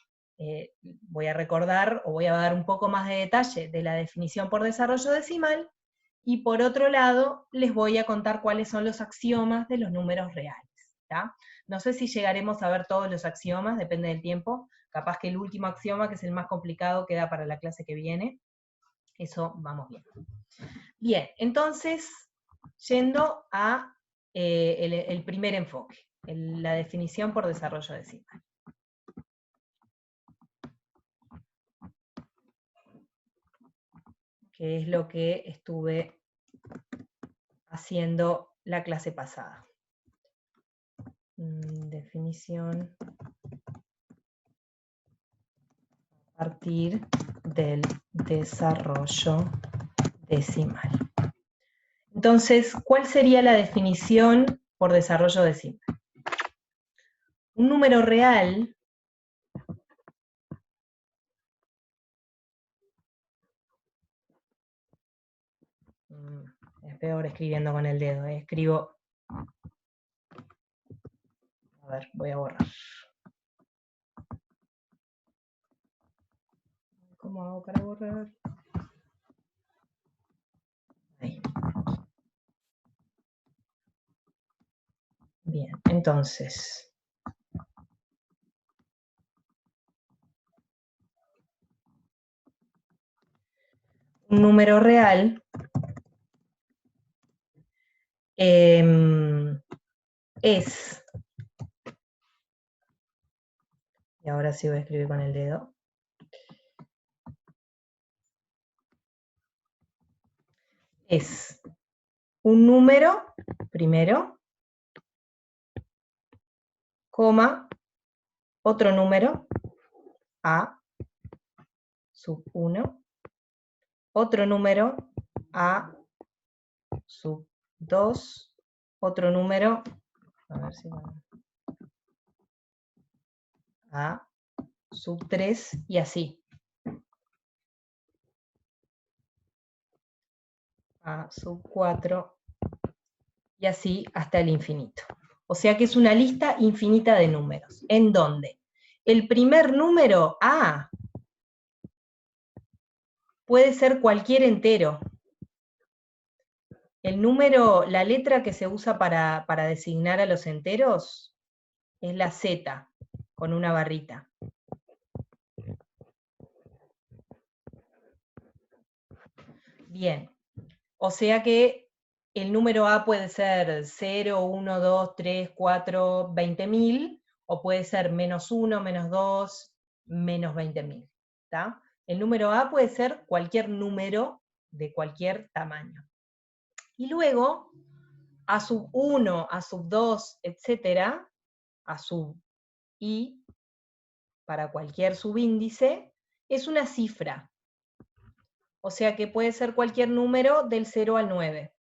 voy a recordar, o voy a dar un poco más de detalle de la definición por desarrollo decimal, y por otro lado, les voy a contar cuáles son los axiomas de los números reales. ¿tá? No sé si llegaremos a ver todos los axiomas, depende del tiempo, capaz que el último axioma, que es el más complicado, queda para la clase que viene. Eso vamos bien. Bien, entonces, yendo a el primer enfoque, la definición por desarrollo decimal. Que es lo que estuve haciendo la clase pasada. Definición a partir del desarrollo decimal. Entonces, ¿cuál sería la definición por desarrollo decimal? Un número real es peor escribiendo con el dedo, escribo. A ver, voy a borrar. ¿Cómo hago para borrar? Ahí. Bien, entonces. Un número real es, y ahora sí voy a escribir con el dedo, es un número, primero, coma, otro número, a sub 1, otro número, a sub 2, otro número, a ver si a sub 3 y así. A sub 4 y así hasta el infinito. O sea que es una lista infinita de números, en donde el primer número, A, puede ser cualquier entero. El número, la letra que se usa para designar a los enteros es la Z, con una barrita. Bien, o sea que el número A puede ser 0, 1, 2, 3, 4, 20.000, o puede ser -1, -2, -20.000. ¿Tá? El número A puede ser cualquier número de cualquier tamaño. Y luego, a sub 1, a sub 2, etcétera, a sub i, para cualquier subíndice, es una cifra. O sea que puede ser cualquier número del 0 al 9.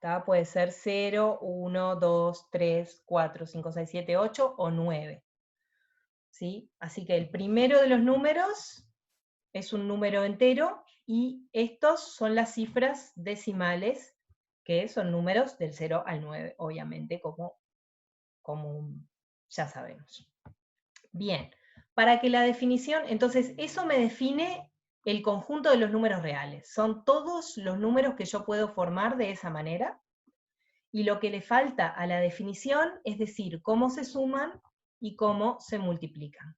¿Tá? Puede ser 0, 1, 2, 3, 4, 5, 6, 7, 8 o 9. ¿Sí? Así que el primero de los números es un número entero y estos son las cifras decimales, que son números del 0 al 9, obviamente, como ya sabemos. Bien, para que la definición, entonces eso me define el conjunto de los números reales. Son todos los números que yo puedo formar de esa manera, y lo que le falta a la definición es decir cómo se suman y cómo se multiplican.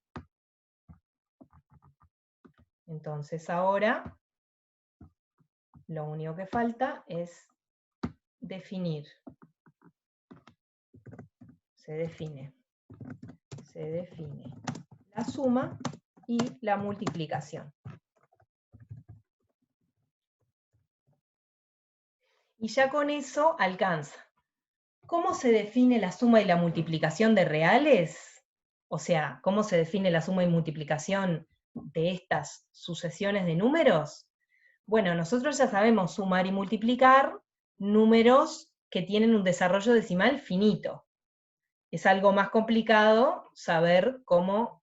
Entonces ahora lo único que falta es definir. Se define la suma y la multiplicación. Y ya con eso alcanza. ¿Cómo se define la suma y la multiplicación de reales? O sea, ¿cómo se define la suma y multiplicación de estas sucesiones de números? Bueno, nosotros ya sabemos sumar y multiplicar números que tienen un desarrollo decimal finito. Es algo más complicado saber cómo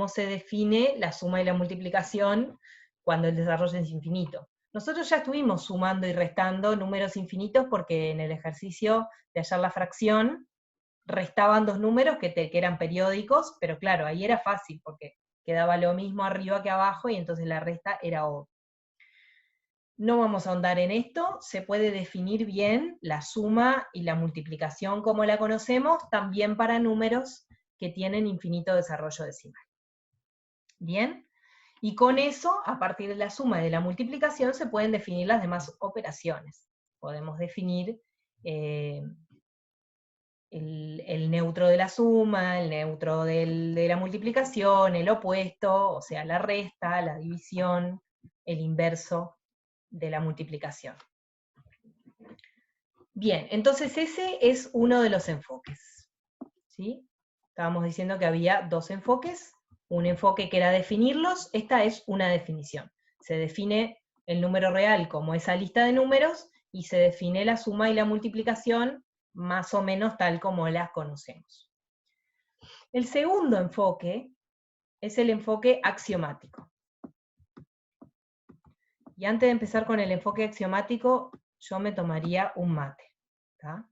se define la suma y la multiplicación cuando el desarrollo es infinito. Nosotros ya estuvimos sumando y restando números infinitos porque en el ejercicio de hallar la fracción restaban dos números que eran periódicos, pero claro, ahí era fácil porque quedaba lo mismo arriba que abajo y entonces la resta era obvia. No vamos a ahondar en esto, se puede definir bien la suma y la multiplicación como la conocemos, también para números que tienen infinito desarrollo decimal. ¿Bien? Y con eso, a partir de la suma y de la multiplicación, se pueden definir las demás operaciones. Podemos definir el neutro de la suma, el neutro de la multiplicación, el opuesto, o sea, la resta, la división, el inverso de la multiplicación. Bien, entonces ese es uno de los enfoques. ¿Sí? Estábamos diciendo que había dos enfoques. Un enfoque que era definirlos, esta es una definición. Se define el número real como esa lista de números, y se define la suma y la multiplicación más o menos tal como las conocemos. El segundo enfoque es el enfoque axiomático. Y antes de empezar con el enfoque axiomático, yo me tomaría un mate. ¿Tá?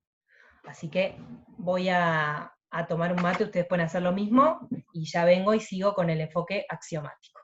Así que voy a tomar un mate, ustedes pueden hacer lo mismo, y ya vengo y sigo con el enfoque axiomático.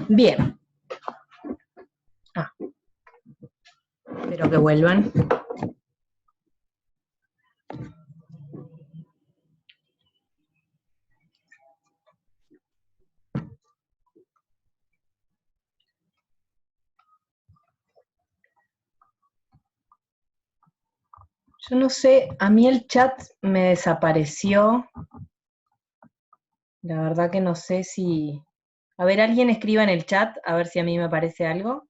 Bien. Espero que vuelvan. Yo no sé, a mí el chat me desapareció. La verdad que no sé si... A ver, alguien escriba en el chat, a ver si a mí me aparece algo.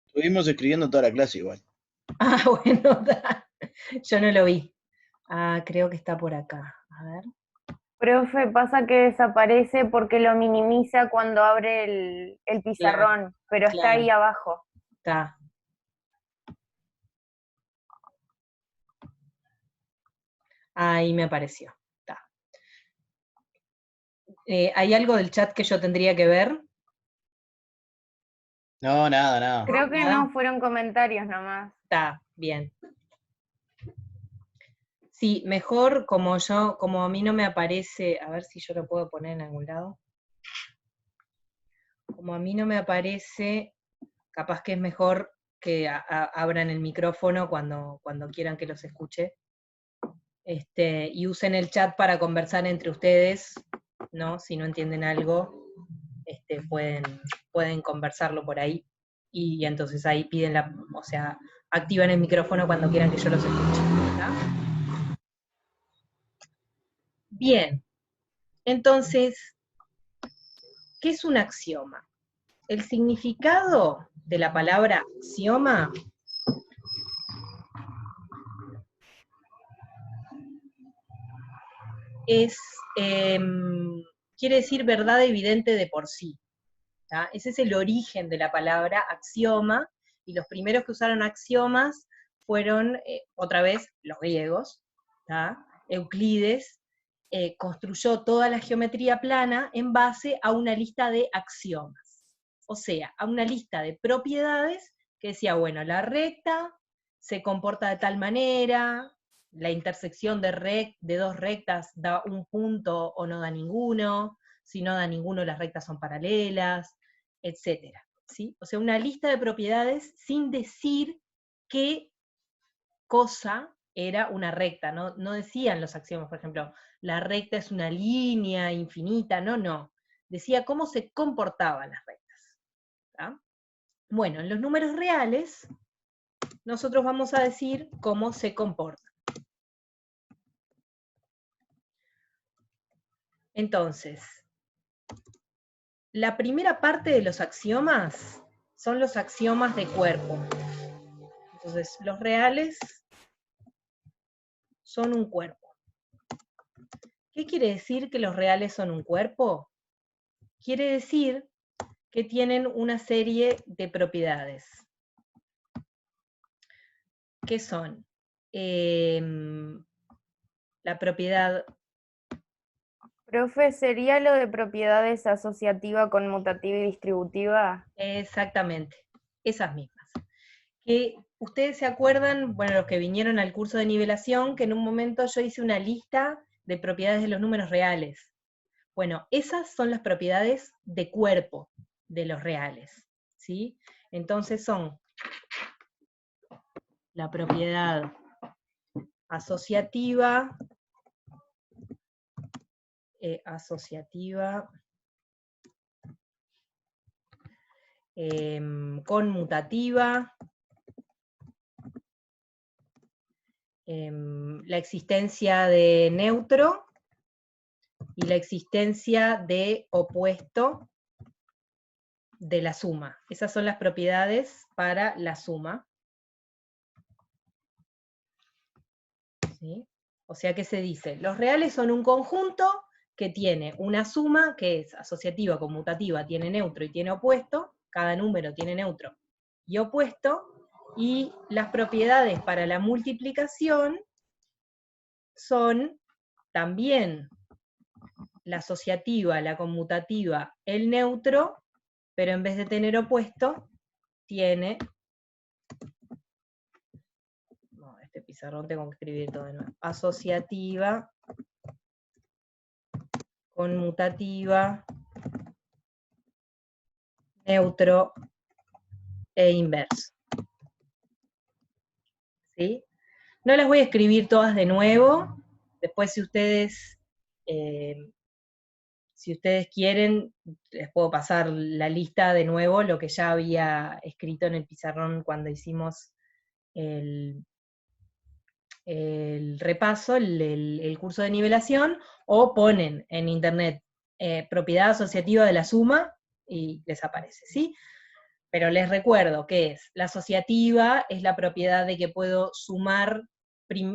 Estuvimos escribiendo toda la clase igual. Bueno, yo no lo vi. Creo que está por acá. A ver. Profe, pasa que desaparece porque lo minimiza cuando abre el pizarrón, pero está ahí abajo. Está. Ahí me apareció. Está. ¿Hay algo del chat que yo tendría que ver? No, nada. Creo que no, fueron comentarios nomás. Está, bien. Sí, mejor como a mí no me aparece, a ver si yo lo puedo poner en algún lado. Como a mí no me aparece, capaz que es mejor que abran el micrófono cuando quieran que los escuche. Y usen el chat para conversar entre ustedes, ¿no? Si no entienden algo, pueden conversarlo por ahí, y entonces ahí piden activan el micrófono cuando quieran que yo los escuche, ¿verdad? Bien, entonces, ¿qué es un axioma? El significado de la palabra axioma quiere decir verdad evidente de por sí. ¿tá? Ese es el origen de la palabra axioma, y los primeros que usaron axiomas fueron, otra vez, los griegos. ¿tá? Euclides construyó toda la geometría plana en base a una lista de axiomas. O sea, a una lista de propiedades que decía, bueno, la recta se comporta de tal manera, la intersección de dos rectas da un punto o no da ninguno, si no da ninguno las rectas son paralelas, etc. ¿sí? O sea, una lista de propiedades sin decir qué cosa era una recta, no decían los axiomas, por ejemplo, la recta es una línea infinita, no. Decía cómo se comportaban las rectas. ¿tá? Bueno, en los números reales, nosotros vamos a decir cómo se comportan. Entonces, la primera parte de los axiomas son los axiomas de cuerpo. Entonces, los reales son un cuerpo. ¿Qué quiere decir que los reales son un cuerpo? Quiere decir que tienen una serie de propiedades. ¿Qué son? La propiedad... Profe, ¿sería lo de propiedades asociativa, conmutativa y distributiva? Exactamente, esas mismas. Que ustedes se acuerdan, bueno, los que vinieron al curso de nivelación, que en un momento yo hice una lista de propiedades de los números reales. Bueno, esas son las propiedades de cuerpo de los reales, ¿sí? Entonces son la propiedad asociativa, conmutativa, la existencia de neutro y la existencia de opuesto de la suma. Esas son las propiedades para la suma. ¿Sí? O sea que se dice, los reales son un conjunto que tiene una suma que es asociativa, conmutativa, tiene neutro y tiene opuesto, cada número tiene neutro y opuesto, y las propiedades para la multiplicación son también la asociativa, la conmutativa, el neutro, pero en vez de tener opuesto, tiene... No, este pizarrón tengo que escribir todo de nuevo. Asociativa, conmutativa, neutro e inverso. ¿Sí? No las voy a escribir todas de nuevo. Después, si ustedes quieren, les puedo pasar la lista de nuevo, lo que ya había escrito en el pizarrón cuando hicimos el repaso, el curso de nivelación, o ponen en internet propiedad asociativa de la suma y les aparece, ¿sí? Pero les recuerdo que es, la asociativa es la propiedad de que puedo sumar,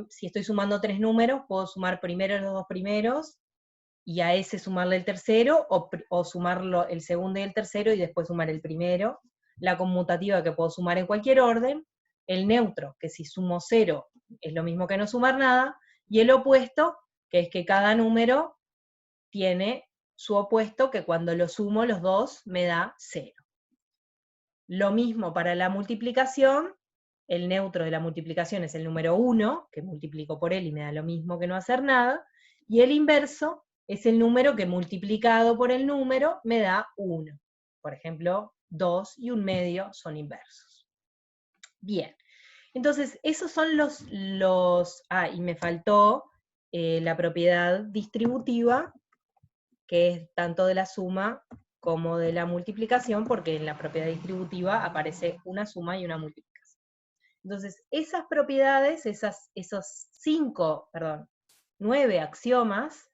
si estoy sumando 3 números, puedo sumar primero los 2 primeros, y a ese sumarle el tercero, o sumarlo el segundo y el tercero, y después sumar el primero. La conmutativa, que puedo sumar en cualquier orden. El neutro, que si sumo 0 es lo mismo que no sumar nada. Y el opuesto, que es que cada número tiene su opuesto, que cuando lo sumo los dos me da 0. Lo mismo para la multiplicación. El neutro de la multiplicación es el número 1, que multiplico por él y me da lo mismo que no hacer nada. Y el inverso es el número que multiplicado por el número me da 1. Por ejemplo, 2 y 1/2 son inversos. Bien, entonces esos son y me faltó la propiedad distributiva, que es tanto de la suma como de la multiplicación, porque en la propiedad distributiva aparece una suma y una multiplicación. Entonces, esas propiedades, esos 9 axiomas,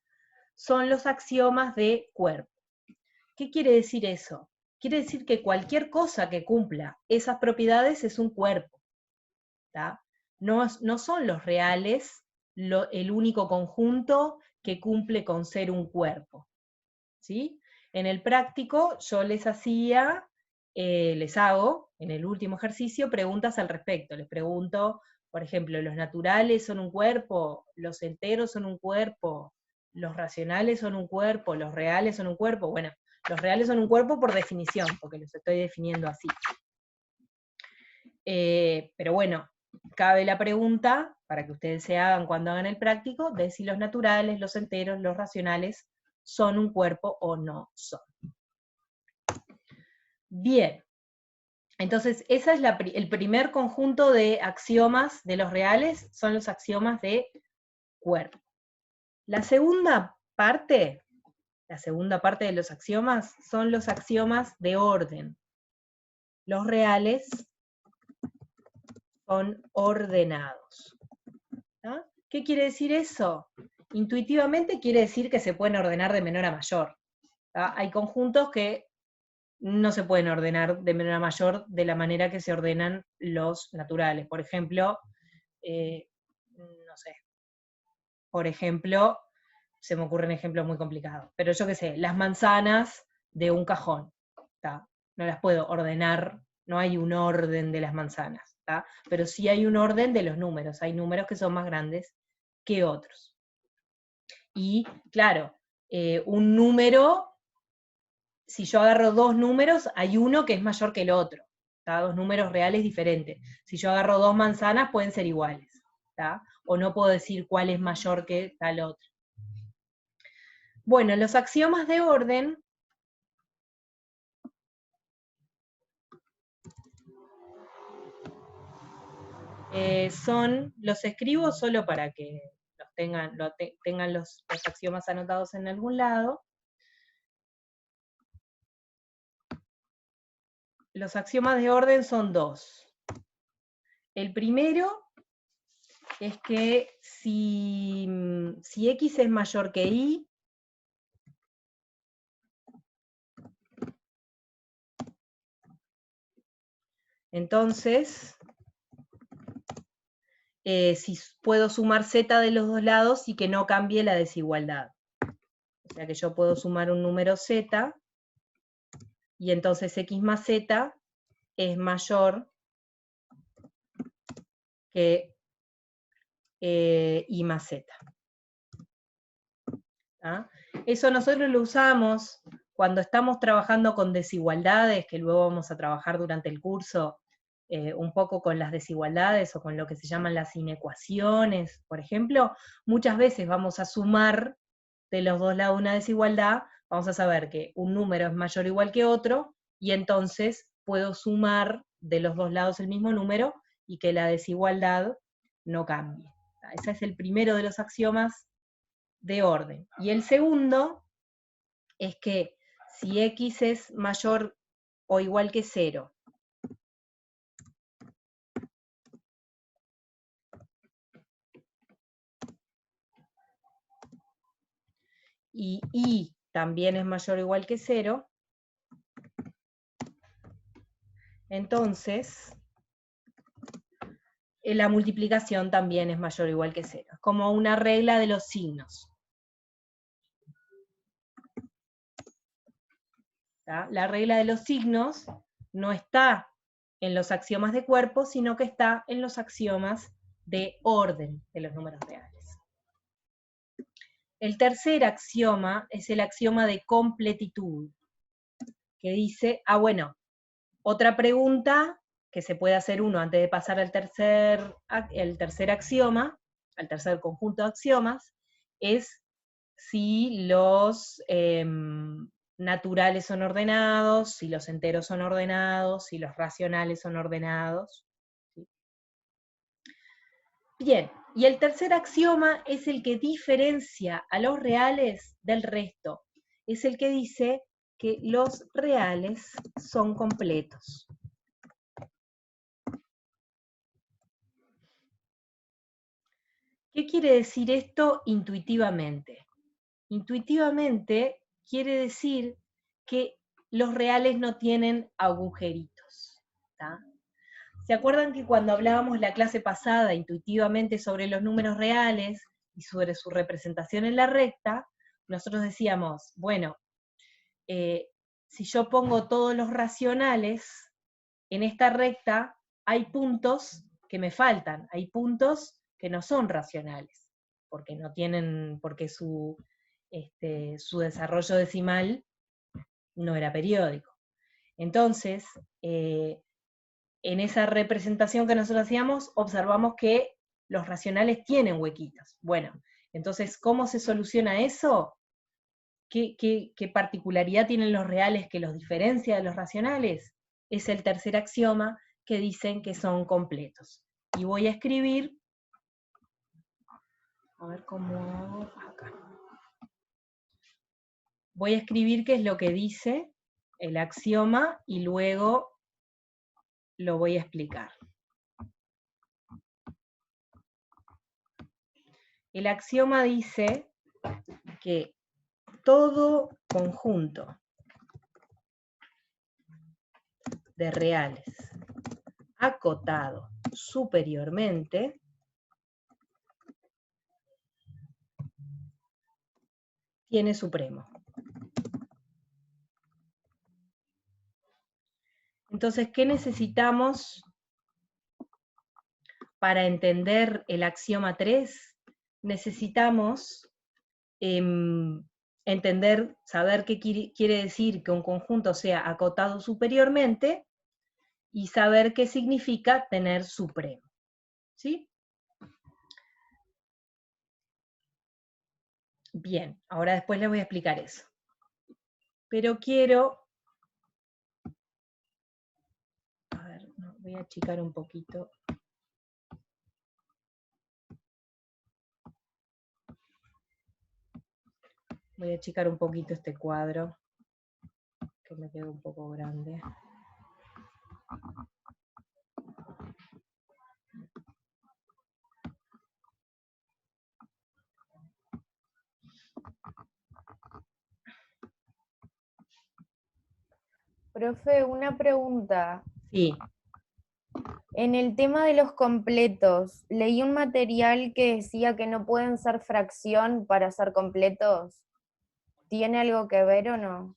son los axiomas de cuerpo. ¿Qué quiere decir eso? Quiere decir que cualquier cosa que cumpla esas propiedades es un cuerpo. ¿Tá? No son los reales el único conjunto que cumple con ser un cuerpo. ¿Sí? En el práctico yo les hago, en el último ejercicio, preguntas al respecto. Les pregunto, por ejemplo, ¿los naturales son un cuerpo? ¿Los enteros son un cuerpo? ¿Los racionales son un cuerpo? ¿Los reales son un cuerpo? Bueno, los reales son un cuerpo por definición, porque los estoy definiendo así. Pero bueno, cabe la pregunta, para que ustedes se hagan cuando hagan el práctico, de si los naturales, los enteros, los racionales son un cuerpo o no son. Bien, entonces ese es el primer conjunto de axiomas de los reales, son los axiomas de cuerpo. La segunda parte de los axiomas son los axiomas de orden. Los reales son ordenados. ¿Ah? ¿Qué quiere decir eso? Intuitivamente quiere decir que se pueden ordenar de menor a mayor. ¿Ah? Hay conjuntos que no se pueden ordenar de menor a mayor de la manera que se ordenan los naturales. Por ejemplo, no sé, se me ocurren ejemplos muy complicados, pero yo qué sé, las manzanas de un cajón, ¿tá? No las puedo ordenar, no hay un orden de las manzanas, ¿tá? Pero sí hay un orden de los números, hay números que son más grandes que otros. Y claro, un número, si yo agarro dos números, hay uno que es mayor que el otro, ¿tá? Dos números reales diferentes. Si yo agarro dos manzanas, pueden ser iguales, ¿tá? O no puedo decir cuál es mayor que tal otro. Bueno, los axiomas de orden los escribo solo para que tengan los axiomas anotados en algún lado. Los axiomas de orden son dos. El primero es que si X es mayor que Y, entonces, si puedo sumar Z de los dos lados y que no cambie la desigualdad. O sea que yo puedo sumar un número Z, y entonces X más Z es mayor que Y más Z. ¿Ah? Eso nosotros lo usamos cuando estamos trabajando con desigualdades, que luego vamos a trabajar durante el curso un poco con las desigualdades o con lo que se llaman las inecuaciones, por ejemplo. Muchas veces vamos a sumar de los dos lados una desigualdad, vamos a saber que un número es mayor o igual que otro, y entonces puedo sumar de los dos lados el mismo número y que la desigualdad no cambie. Ese es el primero de los axiomas de orden. Y el segundo es que si X es mayor o igual que 0, y Y también es mayor o igual que 0, entonces la multiplicación también es mayor o igual que 0. Es como una regla de los signos. ¿Tá? La regla de los signos no está en los axiomas de cuerpo, sino que está en los axiomas de orden de los números reales. El tercer axioma es el axioma de completitud, que dice, bueno, otra pregunta que se puede hacer uno antes de pasar al tercer axioma, al tercer conjunto de axiomas, es si los naturales son ordenados, si los enteros son ordenados, si los racionales son ordenados. ¿Sí? Bien, y el tercer axioma es el que diferencia a los reales del resto. Es el que dice que los reales son completos. ¿Qué quiere decir esto intuitivamente? Intuitivamente quiere decir que los reales no tienen agujeritos. ¿Tá? ¿Se acuerdan que cuando hablábamos la clase pasada intuitivamente sobre los números reales y sobre su representación en la recta, nosotros decíamos, bueno, si yo pongo todos los racionales en esta recta, hay puntos que me faltan, hay puntos que no son racionales, porque no tienen, porque su desarrollo decimal no era periódico. Entonces, en esa representación que nosotros hacíamos, observamos que los racionales tienen huequitos. Bueno, entonces, ¿cómo se soluciona eso? ¿Qué particularidad tienen los reales que los diferencia de los racionales? Es el tercer axioma que dicen que son completos. Y voy a escribir, a ver cómo hago acá. Voy a escribir qué es lo que dice el axioma y luego lo voy a explicar. El axioma dice que todo conjunto de reales acotado superiormente tiene supremo. Entonces, ¿qué necesitamos para entender el axioma 3? Necesitamos entender, saber qué quiere decir que un conjunto sea acotado superiormente y saber qué significa tener supremo. ¿Sí? Bien, ahora después les voy a explicar eso. Pero quiero... A ver, no, voy a achicar un poquito. Voy a achicar un poquito este cuadro, que me quedó un poco grande. Profe, una pregunta. Sí. En el tema de los completos, leí un material que decía que no pueden ser fracción para ser completos. ¿Tiene algo que ver o no?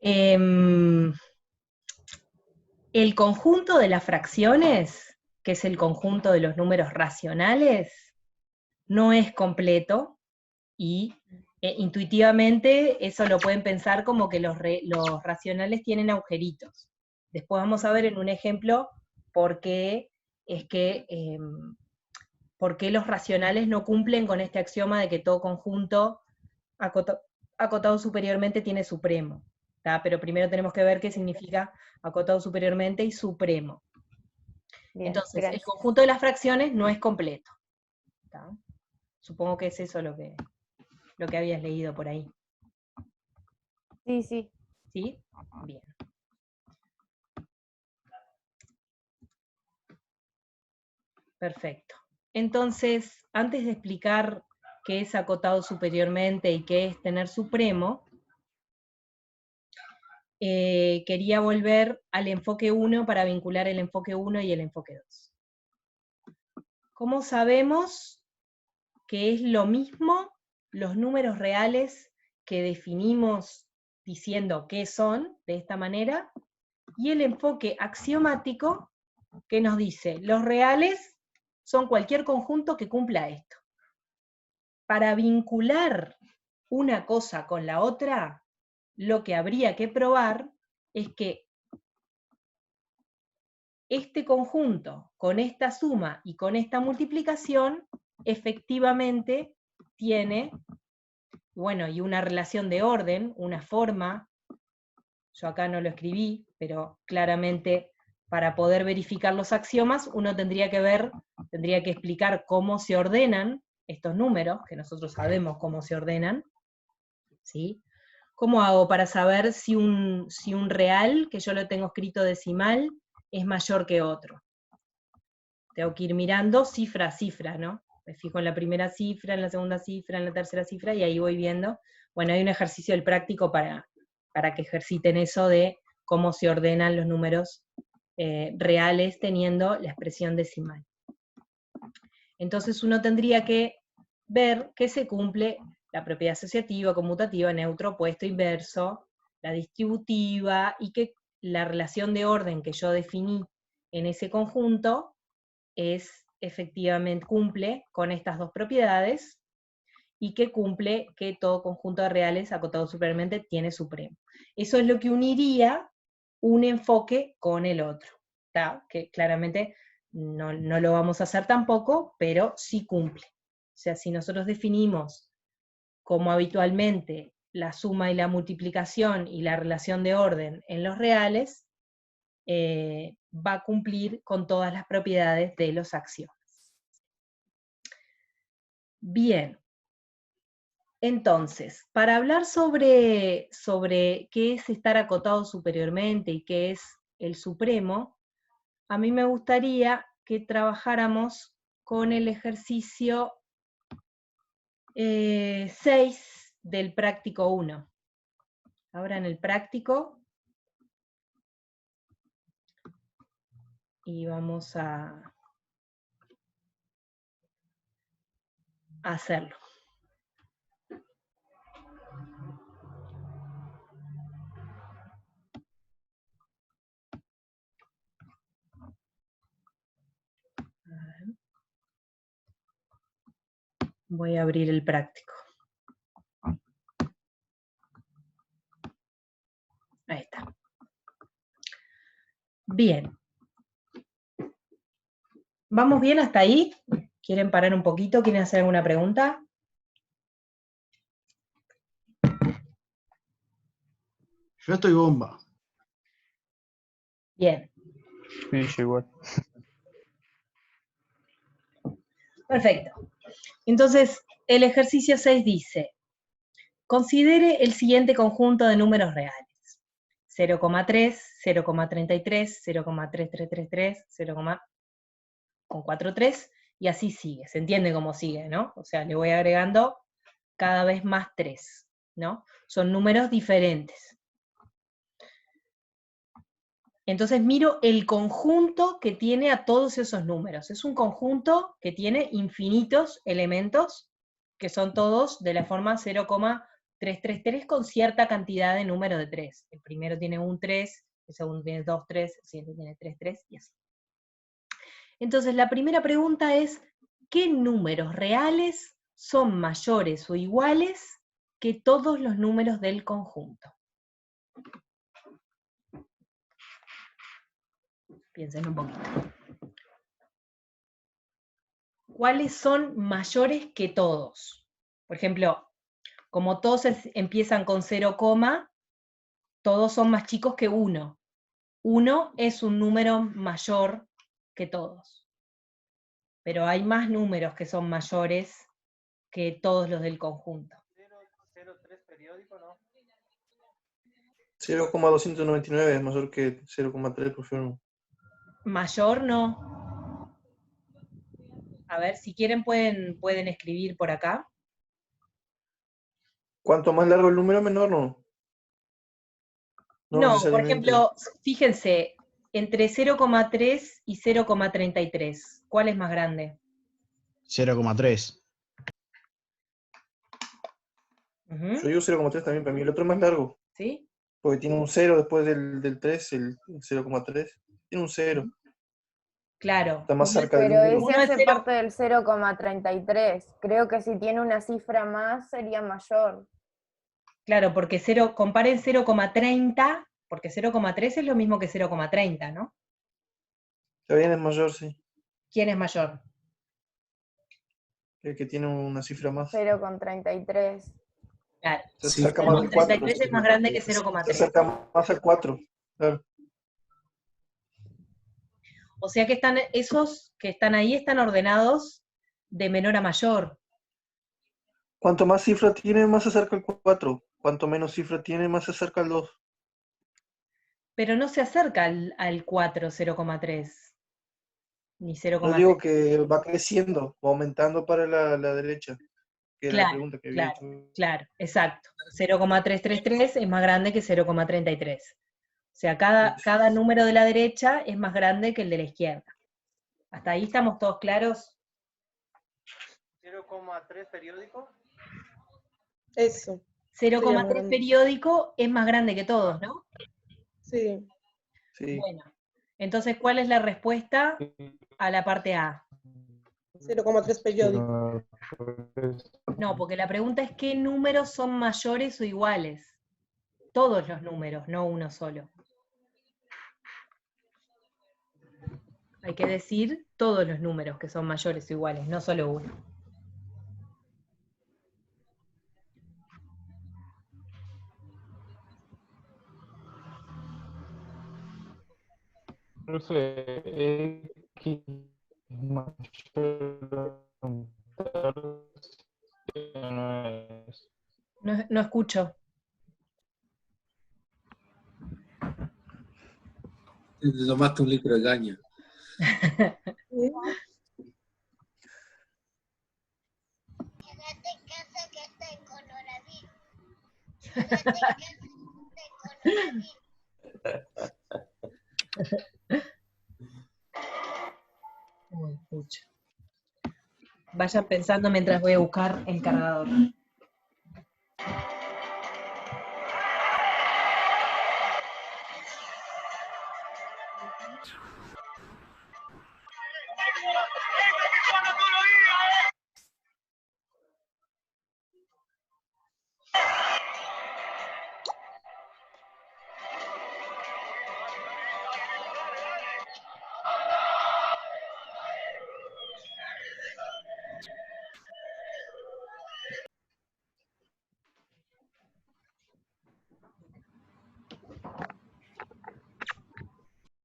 El conjunto de las fracciones, que es el conjunto de los números racionales, no es completo y intuitivamente eso lo pueden pensar como que los racionales tienen agujeritos. Después vamos a ver en un ejemplo por qué los racionales no cumplen con este axioma de que todo conjunto acotado superiormente tiene supremo. ¿Tá? Pero primero tenemos que ver qué significa acotado superiormente y supremo. Bien, entonces, gracias. El conjunto de las fracciones no es completo. ¿Tá? Supongo que es eso lo que habías leído por ahí. Sí, sí. ¿Sí? Bien. Perfecto. Entonces, antes de explicar qué es acotado superiormente y qué es tener supremo, quería volver al enfoque 1 para vincular el enfoque 1 y el enfoque 2. ¿Cómo sabemos que es lo mismo los números reales que definimos diciendo qué son, de esta manera, y el enfoque axiomático que nos dice, los reales son cualquier conjunto que cumpla esto? Para vincular una cosa con la otra, lo que habría que probar es que este conjunto, con esta suma y con esta multiplicación, efectivamente tiene bueno, y una relación de orden, una forma. Yo acá no lo escribí, pero claramente para poder verificar los axiomas, uno tendría que explicar cómo se ordenan estos números, que nosotros sabemos cómo se ordenan, ¿sí? ¿Cómo hago para saber si un real, que yo lo tengo escrito decimal, es mayor que otro? Tengo que ir mirando cifra a cifra, ¿no? Me fijo en la primera cifra, en la segunda cifra, en la tercera cifra, y ahí voy viendo. Bueno, hay un ejercicio del práctico para que ejerciten eso de cómo se ordenan los números reales teniendo la expresión decimal. Entonces uno tendría que ver que se cumple la propiedad asociativa, conmutativa, neutro, opuesto, inverso, la distributiva, y que la relación de orden que yo definí en ese conjunto efectivamente cumple con estas dos propiedades, y que cumple que todo conjunto de reales acotado superiormente tiene supremo. Eso es lo que uniría un enfoque con el otro, ¿tá? Que claramente no lo vamos a hacer tampoco, pero sí cumple. O sea, si nosotros definimos como habitualmente la suma y la multiplicación y la relación de orden en los reales, va a cumplir con todas las propiedades de los axiomas. Bien. Entonces, para hablar sobre qué es estar acotado superiormente y qué es el supremo, a mí me gustaría que trabajáramos con el ejercicio 6 del práctico 1. Ahora en el práctico, y vamos a hacerlo. Voy a abrir el práctico. Ahí está. Bien. ¿Vamos bien hasta ahí? ¿Quieren parar un poquito? ¿Quieren hacer alguna pregunta? Yo estoy bomba. Bien. Sí, yo igual. Perfecto. Entonces, el ejercicio 6 dice, considere el siguiente conjunto de números reales. 0,3, 0,33, 0,3333, 0,43, y así sigue. Se entiende cómo sigue, ¿no? O sea, le voy agregando cada vez más 3, ¿no? Son números diferentes. Entonces miro el conjunto que tiene a todos esos números. Es un conjunto que tiene infinitos elementos, que son todos de la forma 0,333 con cierta cantidad de números de 3. El primero tiene un 3, el segundo tiene 2, 3, el siguiente tiene 3, 3, y así. Entonces la primera pregunta es, ¿qué números reales son mayores o iguales que todos los números del conjunto? Piensen un poquito. ¿Cuáles son mayores que todos? Por ejemplo, como todos empiezan con 0, todos son más chicos que 1. 1 es un número mayor que todos. Pero hay más números que son mayores que todos los del conjunto. 0,3 periódico, ¿no? 0,299 es mayor que 0,3, prefiero. Mayor no. A ver, si quieren pueden escribir por acá. Cuanto más largo el número, menor no. No, por necesariamente. ejemplo, fíjense, entre 0,3 y 0,33, ¿cuál es más grande? 0,3. Yo digo 0,3 también para mí. El otro es más largo. ¿Sí? Porque tiene un 0 después del 3, el 0,3. Tiene un 0. Claro. Está más cerca del Pero 1. ese hace parte del 0,33. Creo que si tiene una cifra más sería mayor. Claro, porque comparen 0,30, porque 0,3 es lo mismo que 0,30, ¿no? Está bien, es mayor, sí. ¿Quién es mayor? El que tiene una cifra más. 0,33. Claro. Se Sí, acerca más al 4. 33 es más grande que Se 0,3. acerca más al 4. Claro. O sea que están, esos que están ahí están ordenados de menor a mayor. Cuanto más cifra tiene, más se acerca al 4. Cuanto menos cifra tiene, más se acerca al 2. Pero no se acerca al 4, 0,3. Ni Yo 0,3. digo que va creciendo, va aumentando para la derecha, que era la Claro, pregunta que había claro, hecho. claro, exacto. 0,333 es más grande que 0,33. O sea, cada número de la derecha es más grande que el de la izquierda. ¿Hasta ahí estamos todos claros? 0,3 periódico. Eso. Sería más 0,3 grande. periódico es más grande que todos, ¿no? Sí. Sí. Bueno, entonces, ¿cuál es la respuesta a la parte A? 0,3 periódico. No, porque la pregunta es ¿qué números son mayores o iguales? Todos los números, no uno solo. Hay que decir todos los números que son mayores o iguales, no solo uno. Profe, X es mayor a un tercio, no es. No escucho. Te tomaste un litro de caña. Uy, pucha. Vayan pensando mientras voy a buscar el cargador.